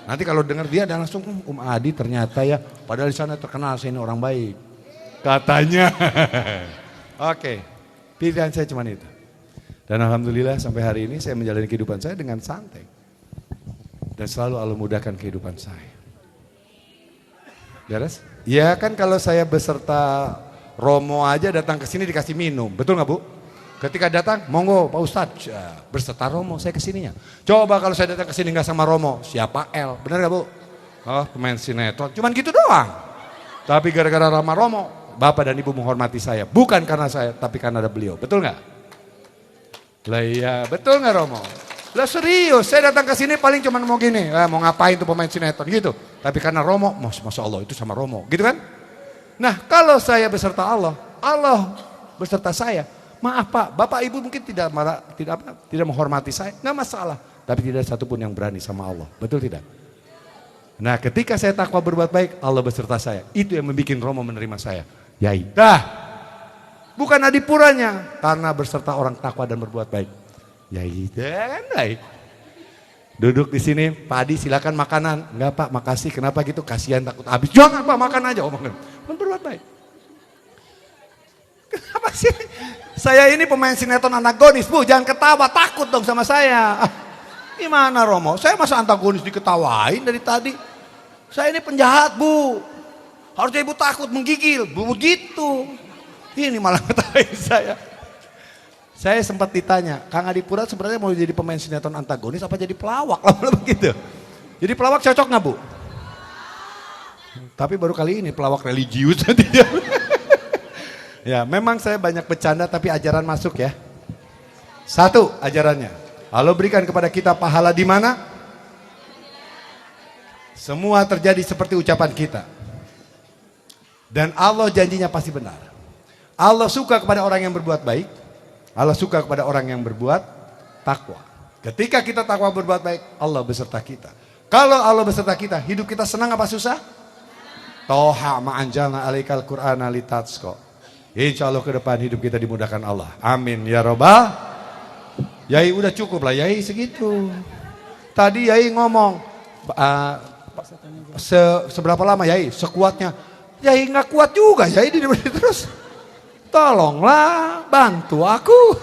Nanti kalau dengar dia dan langsung, Adi ternyata ya, padahal di sana terkenal saya ini orang baik. Katanya. Oke, pilihan saya cuma itu. Dan alhamdulillah sampai hari ini saya menjalani kehidupan saya dengan santai. Dan selalu Allah mudahkan kehidupan saya. Beres? Ya kan kalau saya beserta Romo aja datang ke sini dikasih minum, betul nggak Bu? Ketika datang, monggo Pak Ustadz, berserta Romo saya kesininya. Coba kalau saya datang ke sini nggak sama Romo, siapa L? Benar nggak Bu? Oh pemain sinetron, cuman gitu doang. Tapi gara-gara sama Romo, Bapak dan Ibu menghormati saya, bukan karena saya, tapi karena ada beliau, betul nggak? Lah iya, betul nggak Romo? Lah serius, saya datang ke sini paling cuma mau gini, mau ngapain tuh pemain sinetron gitu. Tapi karena Romo, masya Allah itu sama Romo, gitu kan? Nah kalau saya beserta Allah, Allah beserta saya. Maaf Pak, Bapak Ibu mungkin tidak marah, tidak menghormati saya, nggak masalah. Tapi tidak satupun yang berani sama Allah, betul tidak? Nah ketika saya takwa berbuat baik, Allah beserta saya. Itu yang membuat Romo menerima saya. Yai. Dah, bukan adipuranya, karena berserta orang takwa dan berbuat baik. Yai, dan baik. Duduk di sini, Pak Adi silakan makanan. Enggak Pak, makasih. Kenapa gitu? Kasihan takut habis. Jangan Pak, makan aja. Berbuat baik. Kenapa sih? Saya ini pemain sinetron antagonis, Bu, jangan ketawa, takut dong sama saya. Ah, gimana Romo? Saya masa antagonis diketawain dari tadi? Saya ini penjahat, Bu. Harusnya Ibu takut, menggigil, begitu. Ini malah ketawain saya. Saya sempat ditanya, Kang Adipura sebenarnya mau jadi pemain sinetron antagonis apa jadi pelawak? Lama-lama begitu. Jadi pelawak cocok nggak, Bu? Tapi baru kali ini pelawak religius nantinya. Ya, memang saya banyak bercanda tapi ajaran masuk ya. Satu ajarannya, Allah berikan kepada kita pahala di mana? Semua terjadi seperti ucapan kita. Dan Allah janjinya pasti benar. Allah suka kepada orang yang berbuat baik. Allah suka kepada orang yang berbuat takwa. Ketika kita takwa berbuat baik, Allah beserta kita. Kalau Allah beserta kita, hidup kita senang apa susah? Toha ma'anjalna alaikal qur'ana litatsko. Insya Allah ke depan hidup kita dimudahkan Allah. Amin ya robbal. Yai udah cukup lah Yai segitu. Tadi Yai ngomong seberapa lama Yai? Sekuatnya. Yai nggak kuat juga Yai di terus. Tolonglah bantu aku.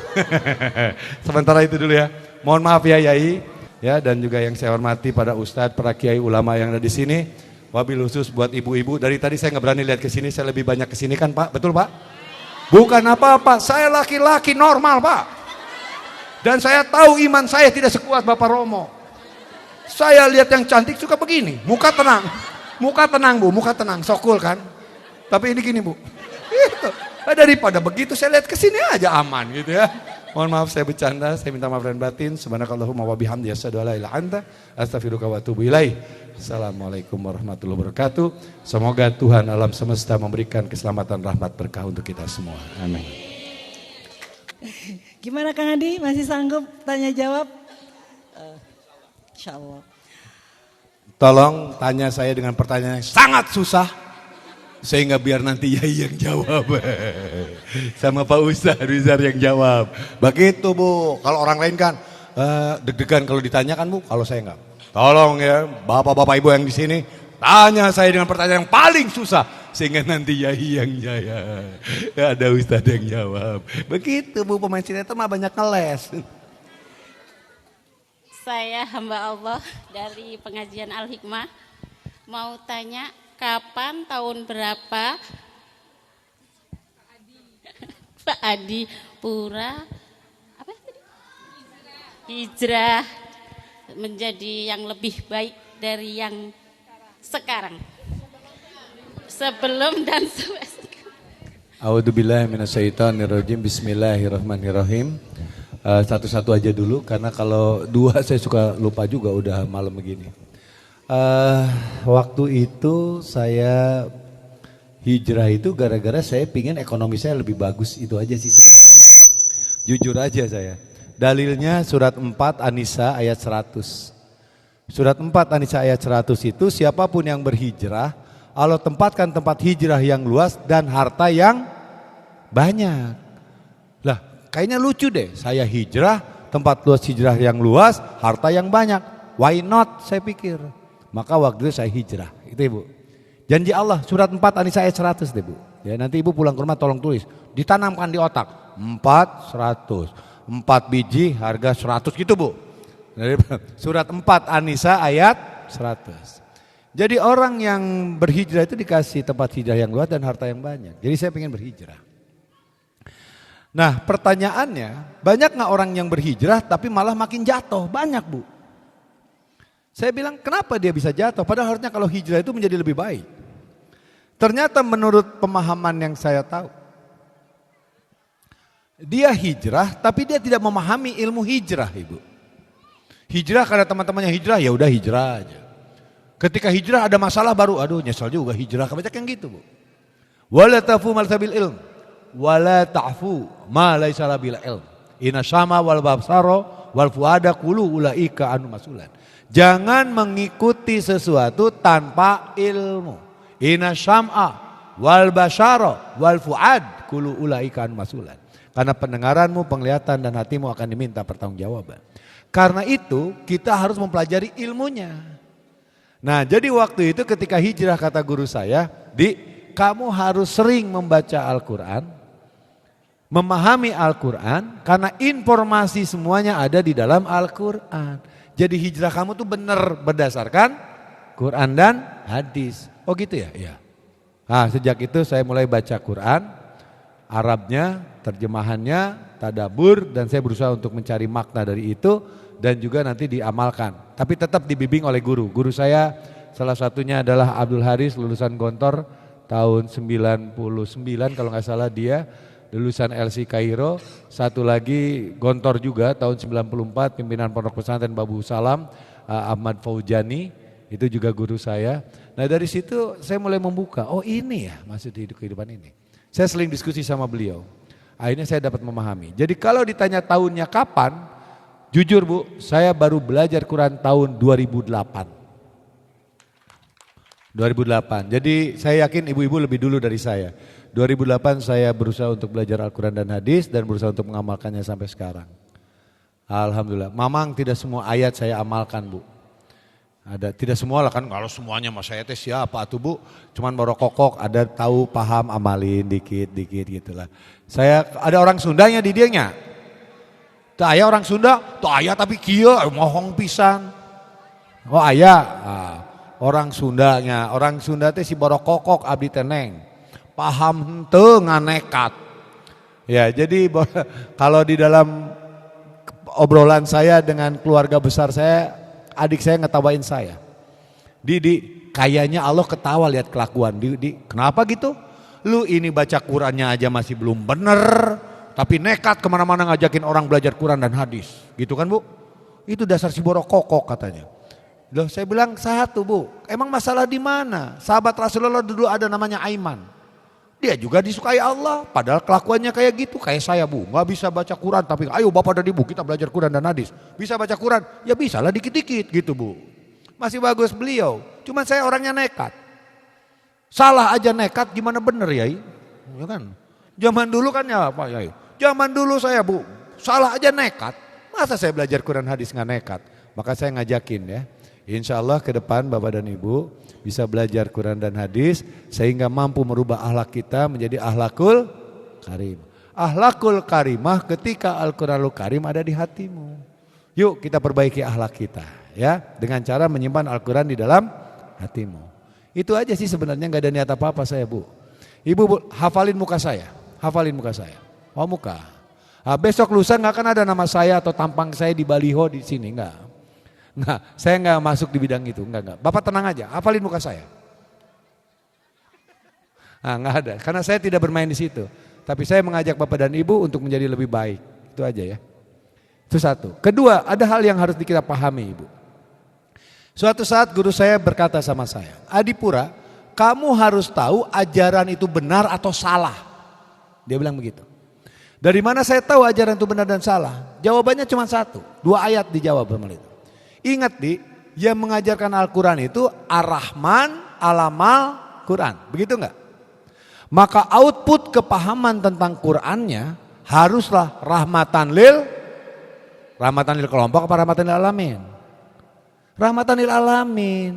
Sementara itu dulu ya. Mohon maaf ya Yai. Ya, dan juga yang saya hormati pada Ustadz, para kiai ulama yang ada di sini. Wabil khusus buat ibu-ibu. Dari tadi saya nggak berani lihat ke sini, saya lebih banyak ke sini kan Pak, betul Pak? Bukan apa-apa, saya laki-laki normal Pak. Dan saya tahu iman saya tidak sekuat Bapak Romo. Saya lihat yang cantik suka begini, muka tenang. Muka tenang Bu, muka tenang, sokul kan. Tapi ini gini Bu, gitu. Daripada begitu saya lihat ke sini aja aman gitu ya. Mohon maaf saya bercanda, saya minta maaf dan batin. Subhanakallahumma wa bihamdi asyhadu an la ilaha illa anta astaghfiruka wa atubu ilaik. Assalamualaikum warahmatullahi wabarakatuh. Semoga Tuhan alam semesta memberikan keselamatan, rahmat, berkah untuk kita semua. Amin. Gimana Kang Adi, masih sanggup tanya jawab? Insya Allah. Tolong tanya saya dengan pertanyaan yang sangat susah. Sehingga biar nanti Yai yang jawab. Sama Pak Ustadz Rizar yang jawab. Begitu Bu. Kalau orang lain kan deg-degan kalau ditanyakan Bu. Kalau saya enggak. Tolong ya bapak-bapak ibu yang di sini. Tanya saya dengan pertanyaan yang paling susah. Sehingga nanti Yai yang jawab. Ada Ustadz yang jawab. Begitu Bu, pemain sinetron mah banyak ngeles. Saya hamba Allah dari pengajian Al-Hikmah. Mau tanya, kapan, tahun berapa Pak Adi Pura apa tadi? Hijrah menjadi yang lebih baik dari yang sekarang, sebelum dan sesudah. A'udzubillahi minasyaitonirrajim. Bismillahirrahmanirrahim. Satu-satu aja dulu karena kalau dua saya suka lupa juga udah malam begini. Waktu itu saya hijrah itu gara-gara saya pingin ekonomi saya lebih bagus, itu aja sih sebenarnya. Jujur aja saya. Dalilnya surat 4 An-Nisa ayat 100. Surat 4 An-Nisa ayat 100 itu siapapun yang berhijrah, Allah tempatkan tempat hijrah yang luas dan harta yang banyak. Lah, kayaknya lucu deh. Saya hijrah, tempat luas hijrah yang luas, harta yang banyak. Why not? Saya pikir. Maka waktu itu saya hijrah, itu Ibu. Janji Allah surat 4 An-Nisa ayat 100 deh Bu. Ya, nanti Ibu pulang ke rumah tolong tulis. Ditanamkan di otak. 400. 4 biji harga 100 gitu Bu. Surat 4 An-Nisa ayat 100. Jadi orang yang berhijrah itu dikasih tempat hijrah yang luas dan harta yang banyak. Jadi saya pengen berhijrah. Nah pertanyaannya, banyak gak orang yang berhijrah tapi malah makin jatuh? Banyak Bu. Saya bilang kenapa dia bisa jatuh? Padahal harusnya kalau hijrah itu menjadi lebih baik. Ternyata menurut pemahaman yang saya tahu, dia hijrah tapi dia tidak memahami ilmu hijrah Ibu. Hijrah karena teman-temannya hijrah, ya udah hijrah aja. Ketika hijrah ada masalah baru, aduh nyesal juga hijrah. Banyak yang gitu Bu. Wala ta'fu ma laysa bil ilm, wala ta'fu ma laysa bil ilm. Inna syama wal babsara wal fuada kullu ulaika anu masulan. Jangan mengikuti sesuatu tanpa ilmu. Inna syam'a wal basyara wal fuad kullu ulaika anu masulan. Karena pendengaranmu, penglihatan dan hatimu akan diminta pertanggungjawaban. Karena itu kita harus mempelajari ilmunya. Nah jadi waktu itu ketika hijrah kata guru saya, kamu harus sering membaca Al-Quran memahami Al-Quran karena informasi semuanya ada di dalam Al-Quran. Jadi hijrah kamu tuh benar berdasarkan Quran dan hadis. Oh gitu ya? Iya. Nah, sejak itu saya mulai baca Quran, Arabnya, terjemahannya, tadabbur, dan saya berusaha untuk mencari makna dari itu dan juga nanti diamalkan. Tapi tetap dibimbing oleh guru. Guru saya salah satunya adalah Abdul Haris, lulusan Gontor tahun 99 kalau nggak salah dia, lulusan LC Kairo. Satu lagi Gontor juga tahun 94, pimpinan Pondok Pesantren Babu Salam, Ahmad Faujani, itu juga guru saya. Nah dari situ saya mulai membuka, oh ini ya maksud kehidupan ini. Saya sering diskusi sama beliau, akhirnya saya dapat memahami. Jadi kalau ditanya tahunnya kapan, jujur Bu, saya baru belajar Quran tahun 2008. 2008, jadi saya yakin ibu-ibu lebih dulu dari saya. 2008 saya berusaha untuk belajar Al-Quran dan hadis dan berusaha untuk mengamalkannya sampai sekarang. Alhamdulillah, memang tidak semua ayat saya amalkan Bu. Ada, tidak semua lah kan, kalau semuanya mas saya teh siapa tuh Bu, cuman baru kokok, ada tahu, paham, amalin dikit-dikit gitulah. Saya, ada orang Sundanya di dianya. Tuh ayah orang Sunda, tuh ayah tapi kia, mohong pisan. Oh ayah, orang Sundanya, orang Sunda teh si baru kokok abdi teneng. Paham henteu nganekat. Ya jadi kalau di dalam obrolan saya dengan keluarga besar saya, adik saya ngetawain saya. Didi, kayaknya Allah ketawa lihat kelakuan. Kenapa gitu? Lu ini baca Qurannya aja masih belum bener, tapi nekat kemana-mana ngajakin orang belajar Quran dan hadis. Gitu kan Bu? Itu dasar si borok kokok katanya. Loh saya bilang satu Bu, emang masalah di mana? Sahabat Rasulullah dulu ada namanya Aiman. Dia juga disukai Allah, padahal kelakuannya kayak gitu, kayak saya Bu, gak bisa baca Quran tapi ayo Bapak dan Ibu kita belajar Quran dan hadis. Bisa baca Quran? Ya bisa lah dikit-dikit gitu Bu. Masih bagus beliau, cuman saya orangnya nekat. Salah aja nekat gimana bener ya? Ya kan? Zaman dulu kan ya Pak Yai, zaman dulu saya Bu, salah aja nekat. Masa saya belajar Quran hadis gak nekat? Maka saya ngajakin ya, insya Allah ke depan Bapak dan Ibu bisa belajar Quran dan hadis sehingga mampu merubah akhlak kita menjadi akhlakul karim. Akhlakul karimah ketika Al-Quranul Karim ada di hatimu. Yuk kita perbaiki akhlak kita ya dengan cara menyimpan Al-Quran di dalam hatimu. Itu aja sih sebenarnya, gak ada niat apa-apa saya Bu. Ibu Bu, hafalin muka saya, hafalin muka saya. Mau muka. Nah, besok lusa gak akan ada nama saya atau tampang saya di baliho di sini, enggak. Nah, saya nggak masuk di bidang itu, enggak. Bapak tenang aja, hafalin muka saya. Nah, nggak ada, karena saya tidak bermain di situ. Tapi saya mengajak Bapak dan Ibu untuk menjadi lebih baik, itu aja ya. Itu satu. Kedua, ada hal yang harus kita pahami Ibu. Suatu saat guru saya berkata sama saya, Adipura, kamu harus tahu ajaran itu benar atau salah. Dia bilang begitu. Dari mana saya tahu ajaran itu benar dan salah? Jawabannya cuma satu, 2 ayat dijawab sama itu. Ingat yang mengajarkan Al-Quran itu Ar-Rahman Alamal Quran, begitu enggak? Maka output kepahaman tentang Qurannya haruslah rahmatan lil kelompok apa rahmatan lil alamin? Rahmatan lil alamin.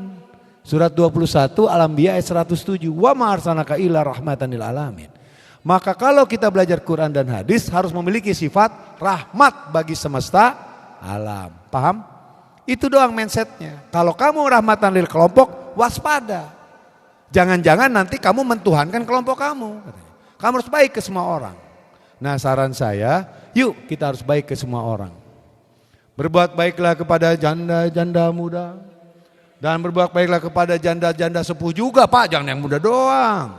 Surat 21 Al-Anbiya ayat 107. Wa ma arsalnaka illa rahmatan lil alamin. Maka kalau kita belajar Quran dan hadis harus memiliki sifat rahmat bagi semesta alam. Paham? Itu doang mindsetnya. Kalau kamu rahmatan lil kelompok, waspada. Jangan-jangan nanti kamu mentuhankan kelompok kamu. Kamu harus baik ke semua orang. Nah saran saya, yuk kita harus baik ke semua orang. Berbuat baiklah kepada janda-janda muda. Dan berbuat baiklah kepada janda-janda sepuh juga Pak, jangan yang muda doang.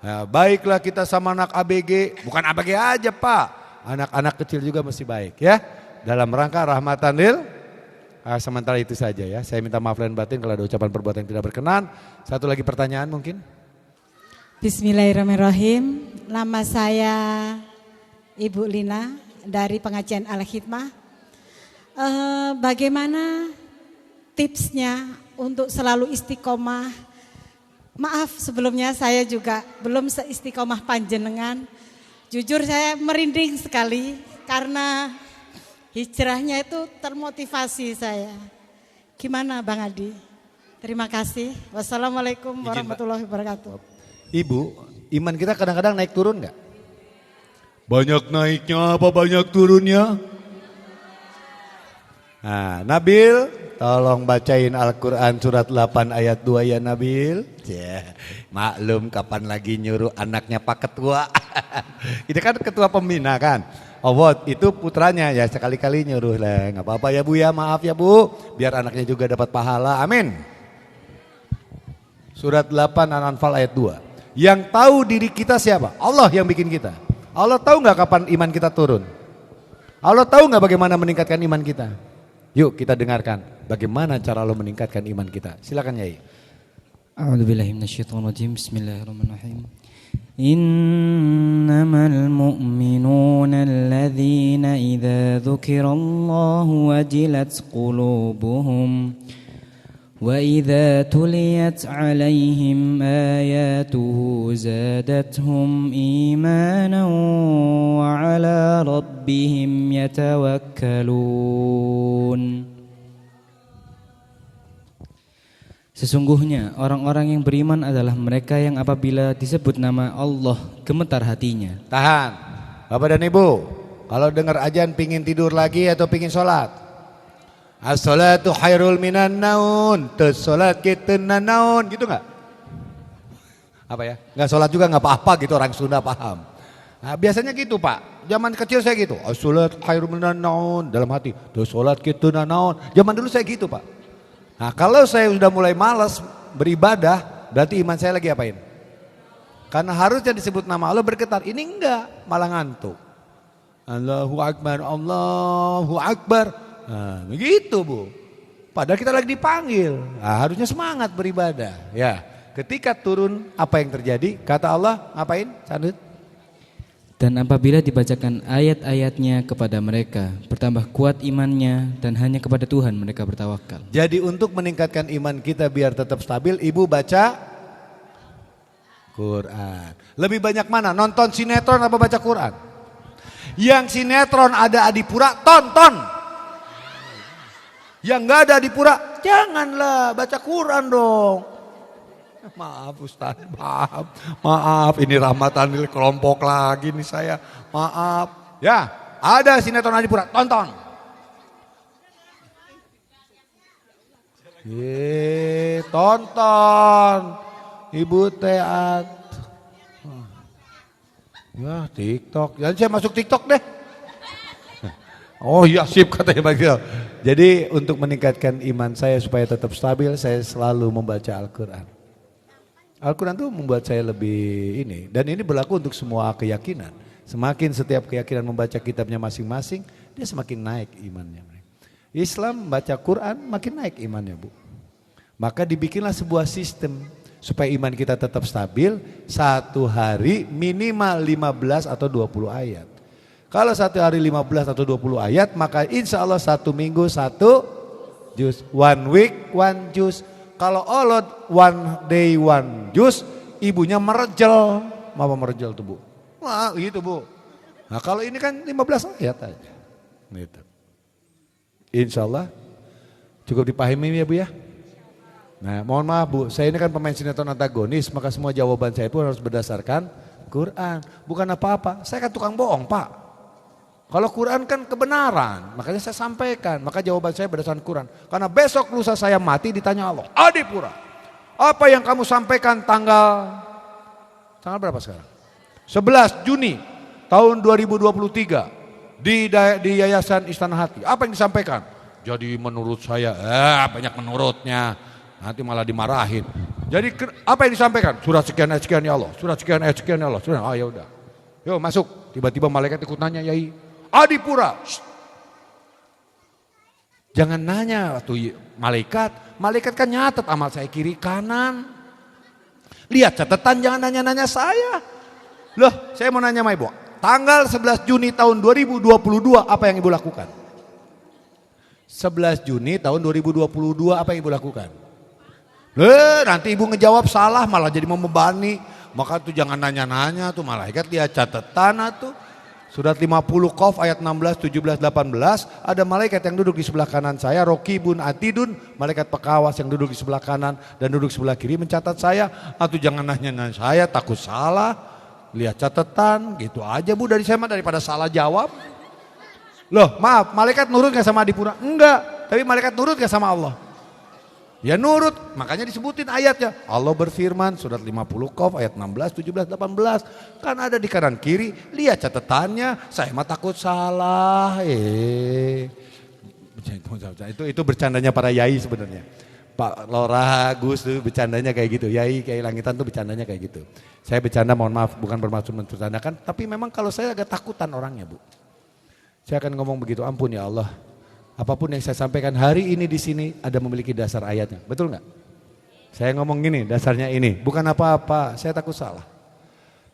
Nah, baiklah kita sama anak ABG, bukan ABG aja Pak. Anak-anak kecil juga mesti baik ya. Dalam rangka rahmatan lil. Sementara itu saja ya, saya minta maaf lahir batin kalau ada ucapan perbuatan yang tidak berkenan. Satu lagi pertanyaan mungkin. Bismillahirrahmanirrahim. Nama saya Ibu Lina dari pengajian Al-Hikmah. Bagaimana tipsnya untuk selalu istiqomah? Maaf sebelumnya saya juga belum seistiqomah panjenengan. Jujur saya merinding sekali karena hijrahnya itu termotivasi saya. Gimana Bang Adi? Terima kasih. Wassalamualaikum warahmatullahi wabarakatuh. Ibu, iman kita kadang-kadang naik turun enggak? Banyak naiknya apa banyak turunnya? Nah, Nabil, tolong bacain Al-Quran surat 8 ayat 2 ya Nabil. Ya, maklum kapan lagi nyuruh anaknya Pak Ketua. Ini kan ketua pembina kan. Awot itu putranya ya sekali-kali nyuruh lah. Gak apa-apa ya Bu ya, maaf ya Bu. Biar anaknya juga dapat pahala, amin. Surat 8 Al-Anfal ayat 2. Yang tahu diri kita siapa? Allah yang bikin kita. Allah tahu gak kapan iman kita turun? Allah tahu gak bagaimana meningkatkan iman kita? Yuk kita dengarkan bagaimana cara Allah meningkatkan iman kita. Silakan Yai. A'udzubillahi minasyaitonirrajim. Bismillahirrahmanirrahim. Innamal mu'minuna alladzina idza dzukirallahu wajilat qulubuhum wa idza tuliyat 'alaihim ayatuhu zadatuhum imanan wa 'ala rabbihim yatawakkalun. Sesungguhnya orang-orang yang beriman adalah mereka yang apabila disebut nama Allah gemetar hatinya. Tahan, Bapak dan Ibu, kalau dengar azan pingin tidur lagi atau pingin sholat? As-salatu khairul minan naun, sholat kita naun, gitu gak? Apa ya? Gak sholat juga gak apa-apa gitu, orang Sunda paham. Nah, biasanya gitu Pak, zaman kecil saya gitu. As-salat khairul minan naun, dalam hati, sholat kita naun. Zaman dulu saya gitu Pak. Nah kalau saya sudah mulai malas beribadah, berarti iman saya lagi apain? Karena harusnya disebut nama Allah bergetar, ini enggak, malah ngantuk. Allahu Akbar, Allahu Akbar. Nah begitu Bu. Padahal kita lagi dipanggil, nah, harusnya semangat beribadah. Ya, ketika turun apa yang terjadi? Kata Allah, ngapain? Sandut. Dan apabila dibacakan ayat-ayatnya kepada mereka, bertambah kuat imannya dan hanya kepada Tuhan mereka bertawakal. Jadi untuk meningkatkan iman kita biar tetap stabil, Ibu baca Quran. Lebih banyak mana? Nonton sinetron apa baca Quran? Yang sinetron ada Adipura, tonton. Yang gak ada Adipura, janganlah baca Quran dong. Maaf Ustaz, maaf ini rahmatan kelompok lagi nih saya, maaf. Ya, ada sinetron Adipura, tonton. Tonton. Ibu Teat. Ya, TikTok. Jadi saya masuk TikTok deh. Oh iya sip katanya begitu. Jadi untuk meningkatkan iman saya supaya tetap stabil, saya selalu membaca Al-Quran. Al-Quran itu membuat saya lebih ini, dan ini berlaku untuk semua keyakinan. Semakin setiap keyakinan membaca kitabnya masing-masing, dia semakin naik imannya. Islam baca Quran makin naik imannya Bu. Maka dibikinlah sebuah sistem supaya iman kita tetap stabil, satu hari minimal 15 atau 20 ayat. Kalau satu hari 15 atau 20 ayat, maka insya Allah satu minggu satu juz, one week one juz. Kalau olod one day one juz, ibunya merejel. Mama merejel tuh Bu. Wah gitu Bu. Nah kalau ini kan 15 ayat aja. Gitu. Insya Allah cukup dipahami ya Bu ya. Nah mohon maaf Bu, saya ini kan pemain sinetron antagonis, maka semua jawaban saya pun harus berdasarkan Quran. Bukan apa-apa, saya kan tukang bohong Pak. Kalau Quran kan kebenaran, makanya saya sampaikan, maka jawaban saya berdasarkan Quran. Karena besok lusa saya mati ditanya Allah, Adipura, apa yang kamu sampaikan tanggal berapa sekarang? 11 Juni tahun 2023 di Yayasan Istana Hati. Apa yang disampaikan? Jadi menurut saya, banyak menurutnya, nanti malah dimarahin. Jadi apa yang disampaikan? Surat sekian ayat sekian ya Allah, surat sekian ayat sekian ya Allah. Ya udah, yuk masuk. Tiba-tiba malaikat ikut nanya, Yai, Adipura. Jangan nanya tuh malaikat kan nyatet amal saya kiri kanan. Lihat catatan, jangan nanya-nanya saya. Loh, saya mau nanya sama Ibu. Tanggal 11 Juni tahun 2022 apa yang Ibu lakukan? 11 Juni tahun 2022 apa yang Ibu lakukan? Nanti Ibu ngejawab salah malah jadi membebani. Maka tuh jangan nanya-nanya tuh malaikat, lihat catatan tuh. Surat 50 Qaf ayat 16, 17, 18 ada malaikat yang duduk di sebelah kanan saya, Rokibun Atidun, malaikat pekawas yang duduk di sebelah kanan dan duduk sebelah kiri mencatat saya. Jangan nanya-nanya saya, takut salah. lihat catatan, gitu aja Bu dari saya mah daripada salah jawab. Loh maaf, malaikat nurut gak sama Adipura? Enggak, tapi malaikat nurut gak sama Allah? Ya nurut, makanya disebutin ayatnya. Allah berfirman surat 50 Qaf ayat 16, 17, 18. Kan ada di kanan kiri, lihat catatannya, saya mah takut salah. Itu bercandanya para yai sebenarnya. Pak Lora, Gus tuh bercandanya kayak gitu. Yai Kiai Langitan tuh bercandanya kayak gitu. Saya bercanda mohon maaf, bukan bermaksud menceritakan. Tapi memang kalau saya agak takutan orangnya Bu. Saya akan ngomong begitu, ampun ya Allah. Apapun yang saya sampaikan hari ini di sini ada memiliki dasar ayatnya, betul nggak? Saya ngomong gini, dasarnya ini, bukan apa-apa, saya takut salah.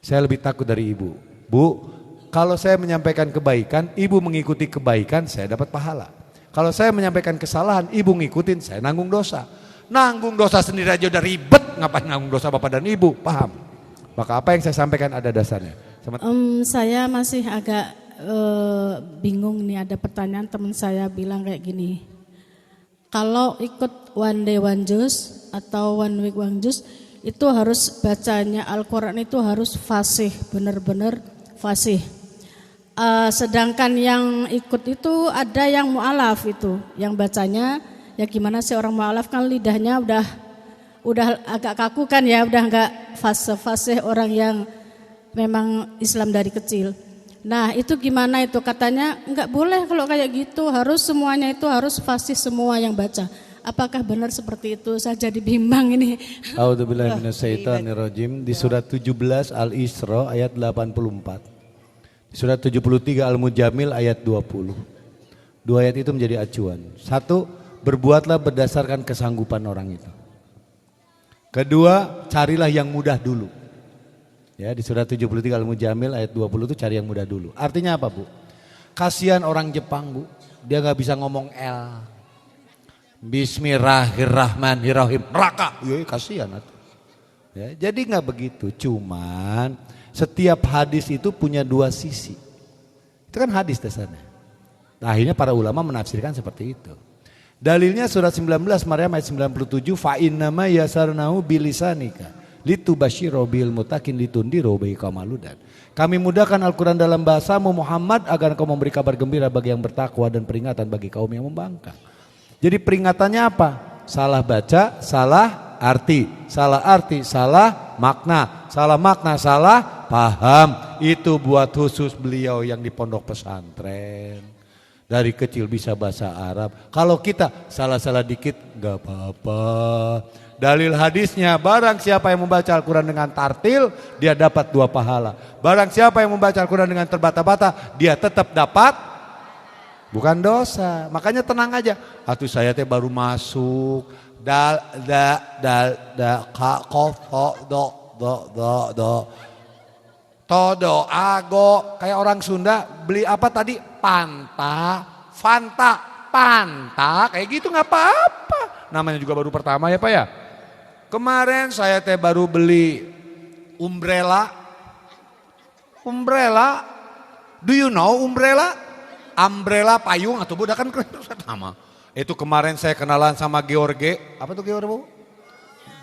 Saya lebih takut dari ibu. Bu, kalau saya menyampaikan kebaikan, ibu mengikuti kebaikan, saya dapat pahala. Kalau saya menyampaikan kesalahan, ibu ngikutin, saya nanggung dosa. Nanggung dosa sendiri aja udah ribet, ngapain nanggung dosa bapak dan ibu, paham? Maka apa yang saya sampaikan ada dasarnya. Saya masih agak bingung nih, ada pertanyaan teman saya bilang kayak gini. Kalau ikut one day one juice atau one week one juice itu harus bacanya Al-Quran itu harus fasih, benar-benar fasih. Sedangkan yang ikut itu ada yang mu'alaf itu, yang bacanya ya gimana sih orang mu'alaf kan lidahnya udah agak kaku kan ya, udah enggak fasih orang yang memang Islam dari kecil. Nah itu gimana itu, katanya enggak boleh kalau kayak gitu, harus semuanya itu harus fasih semua yang baca. Apakah benar seperti itu? Saya jadi bimbang ini. A'udzubillahi minasyaitonirrajim. Di surat 17 Al-Isra ayat 84. Di surat 73 Al-Mujamil ayat 20. Dua ayat itu menjadi acuan. Satu, berbuatlah berdasarkan kesanggupan orang itu. Kedua, carilah yang mudah dulu. Ya, di surat 73 Al-Mujamil ayat 20 itu cari yang mudah dulu. Artinya apa Bu? Kasihan orang Jepang Bu, dia gak bisa ngomong L. Bismillahirrahmanirrahim, neraka. Ya, kasihan. Ya, jadi gak begitu, cuman setiap hadis itu punya dua sisi. Itu kan hadis dasarnya. Nah, akhirnya para ulama menafsirkan seperti itu. Dalilnya surat 19 Maryam ayat 97, fa innama yasarnahu bilisanika litubashiro bil mutakin litundiro bayi kamaludan. Kami mudahkan Al-Quran dalam bahasamu Muhammad agar kau memberi kabar gembira bagi yang bertakwa dan peringatan bagi kaum yang membangkang. Jadi peringatannya apa? Salah baca, salah arti, salah makna, salah paham. Itu buat khusus beliau yang di pondok pesantren. Dari kecil bisa bahasa Arab. Kalau kita salah-salah dikit gak apa-apa. Dalil hadisnya, barang siapa yang membaca Al-Quran dengan tartil, dia dapat 2 pahala. Barang siapa yang membaca Al-Quran dengan terbata-bata, dia tetap dapat bukan dosa. Makanya tenang aja. Atuh saya teh baru masuk. Todo, ago. Kayak orang Sunda beli apa tadi? Fanta. Kayak gitu gak apa-apa. Namanya juga baru pertama ya Pak ya. Kemarin saya teh baru beli umbrella. Do you know umbrella? Umbrella payung atau budak kan sama. Itu kemarin saya kenalan sama George. Apa tuh George Bu?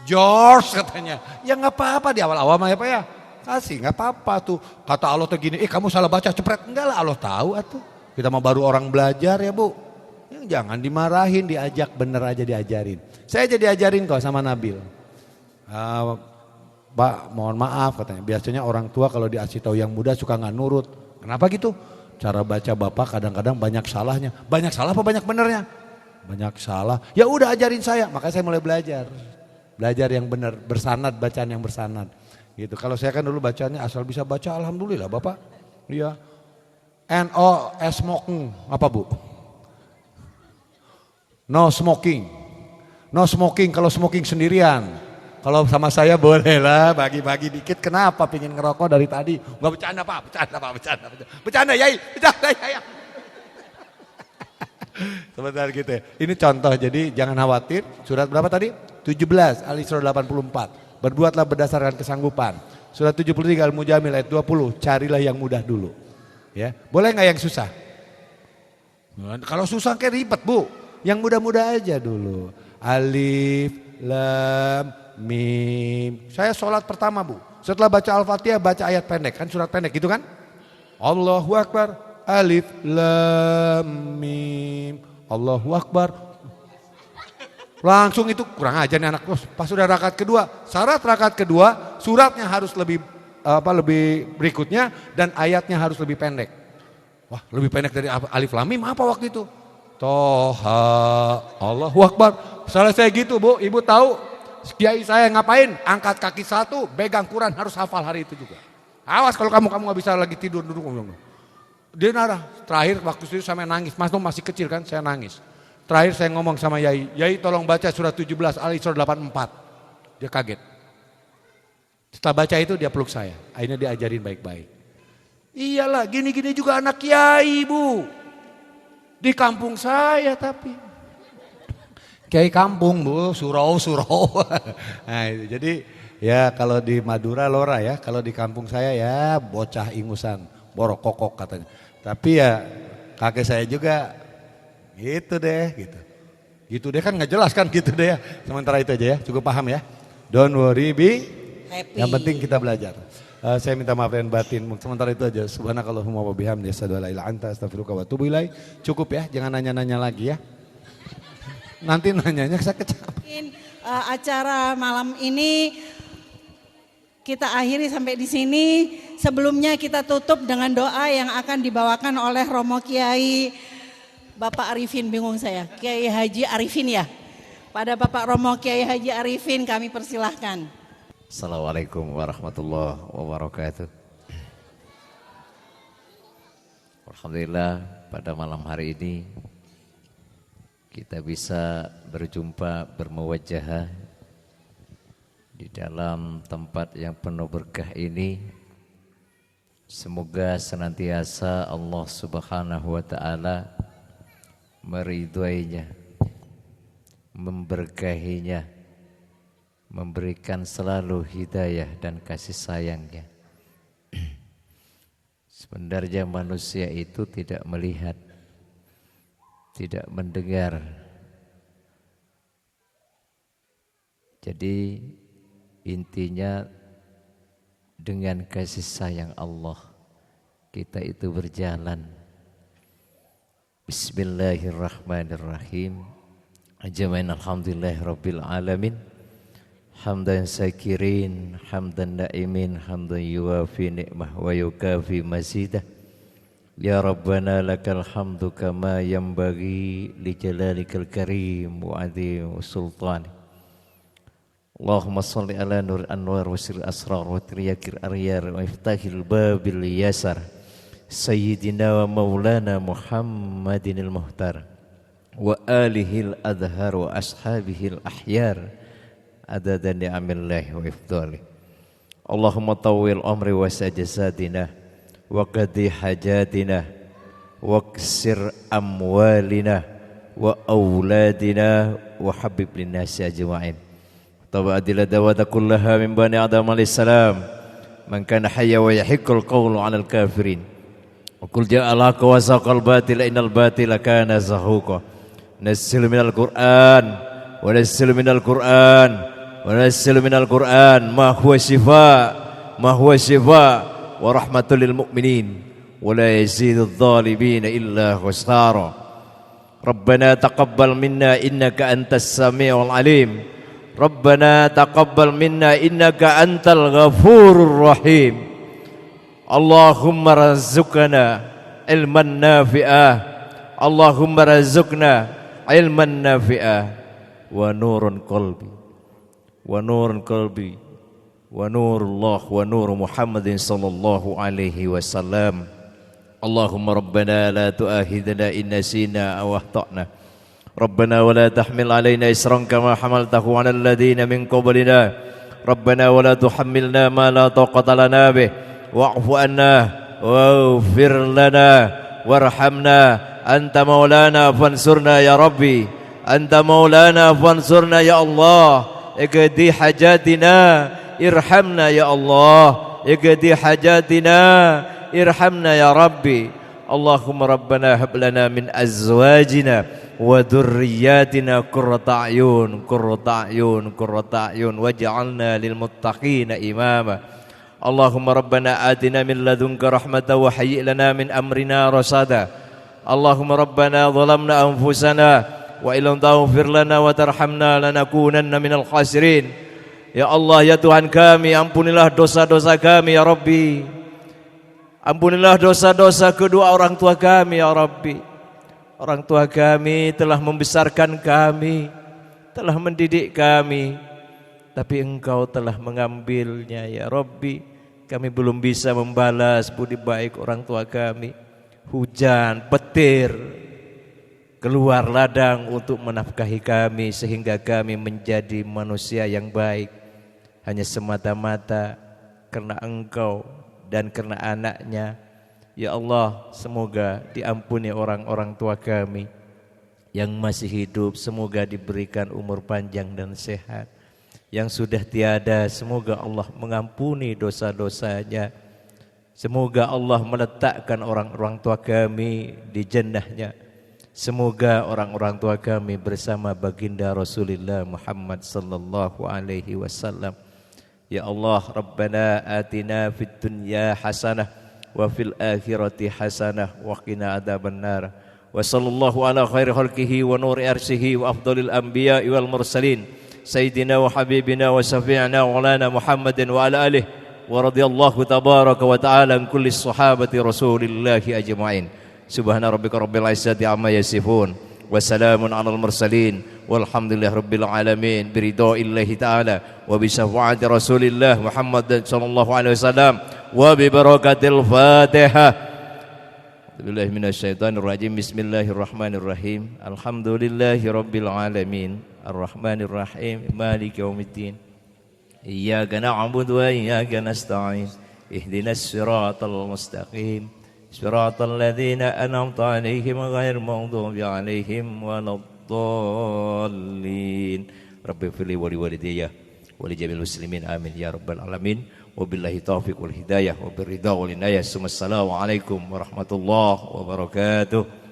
George katanya. Ya nggak apa-apa di awal-awal mah ya Pak ya. Kasih nggak apa-apa tuh. Kata Allah tuh gini, kamu salah baca cepret. Enggak lah, Allah tahu atuh. Kita mah baru orang belajar ya Bu. Jangan dimarahin, diajak bener aja diajarin. Saya jadi ajarin kok sama Nabil. Pak mohon maaf katanya, biasanya orang tua kalau dikasih tahu yang muda suka nggak nurut. Kenapa gitu? Cara baca Bapak kadang-kadang banyak salahnya. Banyak salah apa banyak benernya? Banyak salah. Ya udah ajarin saya, makanya saya mulai belajar. Belajar yang benar, bersanad, bacaan yang bersanad. Gitu. Kalau saya kan dulu bacanya asal bisa baca, alhamdulillah Bapak. Iya. No smoking, apa Bu? No smoking. No smoking kalau smoking sendirian. Kalau sama saya boleh lah bagi-bagi dikit. Kenapa pengen ngerokok dari tadi? Enggak bercanda Pak, bercanda Yai. Sebentar gitu ya. Ini contoh, jadi jangan khawatir. Surat berapa tadi? 17 Al-Isra 84. Berbuatlah berdasarkan kesanggupan. Surat 73 Al-Mujamil ayat 20. Carilah yang mudah dulu. Ya, boleh nggak yang susah? Kalau susah kayak ribet Bu. Yang mudah-mudah aja dulu. Alif, lam, mim. Saya sholat pertama Bu. Setelah baca Al-Fatihah baca ayat pendek, kan surat pendek gitu kan? Allahu Akbar, alif lam mim, Allahu Akbar. Langsung itu kurang aja nih anak. Pas sudah rakaat kedua, syarat rakaat kedua suratnya harus lebih berikutnya dan ayatnya harus lebih pendek. Wah, lebih pendek dari alif lam mim apa waktu itu? Toha, Allahu Akbar. Selesai gitu Bu, Ibu tahu kiai saya ngapain? Angkat kaki satu, pegang Quran, harus hafal hari itu juga. Awas kalau kamu nggak bisa lagi tidur duduk. Dia narah. Terakhir waktu itu saya nangis, Mas Tom masih kecil kan, saya nangis. Terakhir saya ngomong sama Yai, Yai tolong baca surat 17 Al-Isra 84. Dia kaget. Setelah baca itu dia peluk saya, akhirnya diajarin baik-baik. Iyalah, gini-gini juga anak kiai Bu. Di kampung saya tapi. Kiai kampung Bu, surau. Nah, jadi ya kalau di Madura Lora ya, kalau di kampung saya ya bocah ingusan, borokokok katanya. Tapi ya kakek saya juga gitu deh, gitu. Gitu deh kan nggak jelas kan gitu deh ya. Sementara itu aja ya, cukup paham ya. Don't worry, be happy. Yang penting kita belajar. Saya minta maaf dan batin. Sementara itu aja. Subhanakallahumma wa bihamdika asyhadu an la ilaha illa anta astaghfiruka wa atubu ilaik. Cukup ya, jangan nanya-nanya lagi ya. Nanti nanyanya saya kecapean. Acara malam ini kita akhiri sampai di sini. Sebelumnya kita tutup dengan doa yang akan dibawakan oleh Romo Kiai Bapak Arifin, bingung saya, Kiai Haji Arifin ya. Pada Bapak Romo Kiai Haji Arifin kami persilahkan. Assalamualaikum warahmatullahi wabarakatuh. Alhamdulillah pada malam hari ini kita bisa berjumpa bermuwajahah di dalam tempat yang penuh berkah ini. Semoga senantiasa Allah Subhanahu wa taala meridhoinya, memberkahinya, memberikan selalu hidayah dan kasih sayangnya. Sebenarnya manusia itu tidak melihat, tidak mendengar. Jadi intinya dengan kasih sayang Allah kita itu berjalan. Bismillahirrahmanirrahim. Ajmain alhamdulillahi rabbil alamin. Hamdan syakirin, hamdan naimin, hamdan yuwafi ni'mah wa yukafi mazidah. Ya Rabbana lakal hamdu kama yanbaghi li jalalikal karim wa azim sultani. Allahumma salli ala nur anwar wa sir asrar wa triyakir aryar wa iftahil babil yasar. Sayyidina wa maulana Muhammadinil muhtar wa alihil adhar wa ashabihil ahyar adada ni'amillahi wa ifdali. Allahumma tawwil umri wa sajasadina wa qadi hajatina wa ksir amwalina wa awladina wa habib linnasi ajma'in. Tabadila dawata kullaha min bani Adam alaihis salam man kana hayya wa yahiqqul qawlu 'alal kafirin. Qul ja'alaka wa saqal batila innal batila kana zahuqa. Nazzil minal Qur'an wa nazzil minal Qur'an wa nazzil minal Qur'an ma huwa shifa wa rahmatul lil mu'minin wa la yazidudz zalimin illa khusara. Rabbana taqabbal minna innaka antas samiul alim. Rabbana taqabbal minna innaka antal ghafurur rahim. Allahumma razukna ilman nafi'ah. Allahumma razukna ilman nafi'ah wa nurun qalbi wa nurun qalbi wa nurullah wa nur Muhammadin sallallahu alaihi wasallam. Allahumma rabbana la tu'akhidna in nasina aw akhtana. Rabbana wa la tahmil alaina isran kama hamaltahu 'alal ladzina min qablina. Rabbana wa la tuhammilna ma la taqata lana bih. Wa'fu anna waghfir lana warhamna anta maulana fansurna ya rabbi anta maulana fansurna ya Allah iqdi hajatina irhamna ya Allah iqdi hajatina irhamna ya rabbi. Allahumma rabbana hab lana min azwajina wa dhurriyyatina qurrata a'yun waj'alna lil muttaqina imama. Allahumma rabbana atina min ladunka rahmatan wa hayyi' lana min amrina rasada. Allahumma rabbana zalamna anfusana wa illam taghfir lana wa tarhamna lanakunanna minal khasirin. Ya Allah, ya Tuhan kami, ampunilah dosa-dosa kami ya Rabbi. Ampunilah dosa-dosa kedua orang tua kami ya Rabbi. Orang tua kami telah membesarkan kami, telah mendidik kami, tapi Engkau telah mengambilnya ya Rabbi. Kami belum bisa membalas budi baik orang tua kami. Hujan, petir, keluar ladang untuk menafkahi kami sehingga kami menjadi manusia yang baik. Hanya semata-mata karena Engkau dan karena anaknya. Ya Allah, semoga diampuni orang-orang tua kami yang masih hidup, semoga diberikan umur panjang dan sehat. Yang sudah tiada, semoga Allah mengampuni dosa-dosanya. Semoga Allah meletakkan orang-orang tua kami di jannahnya. Semoga orang-orang tua kami bersama baginda Rasulullah Muhammad sallallahu alaihi wasallam. Ya Allah, Rabbana atina fid dunya hasanah wa fil akhirati hasanah wa qina adzabannar. Wa sallallahu ala khairi khalqihi wa nuri arsyihi wa afdalil anbiya'i wal mursalin sayyidina wa habibina wa syafi'ina wa lana Muhammadin wa ala alihi wa radiyallahu tabaraka wa ta'ala an kulli sahabati rasulillahi ajma'in. Subhana rabbika rabbil izzati amma yasifun wa salamun alal mursalin walhamdulillahi rabbil alamin biridaillahi ta'ala wa bi syafaati rasulillah Muhammad sallallahu alaihi wasallam wa bi barakatil Fatihah. Billahi minasyaitonir rajim. Bismillahirrahmanirrahim. Alhamdulillahi rabbil alamin arrahmanir rahim maliki yaumiddin. Iyyaka na'budu wa iyyaka nasta'in. Ihdinas siratal mustaqim. Siratal ladzina an'amta 'alaihim ghairil maghdubi 'alaihim waladdallin. Rabbi fili wa liwalidayya wa li jami'il muslimin amin ya rabbal alamin. Wabillahi taufiq wal hidayah wa birridha wal inayah. Assalamualaikum warahmatullahi wabarakatuh.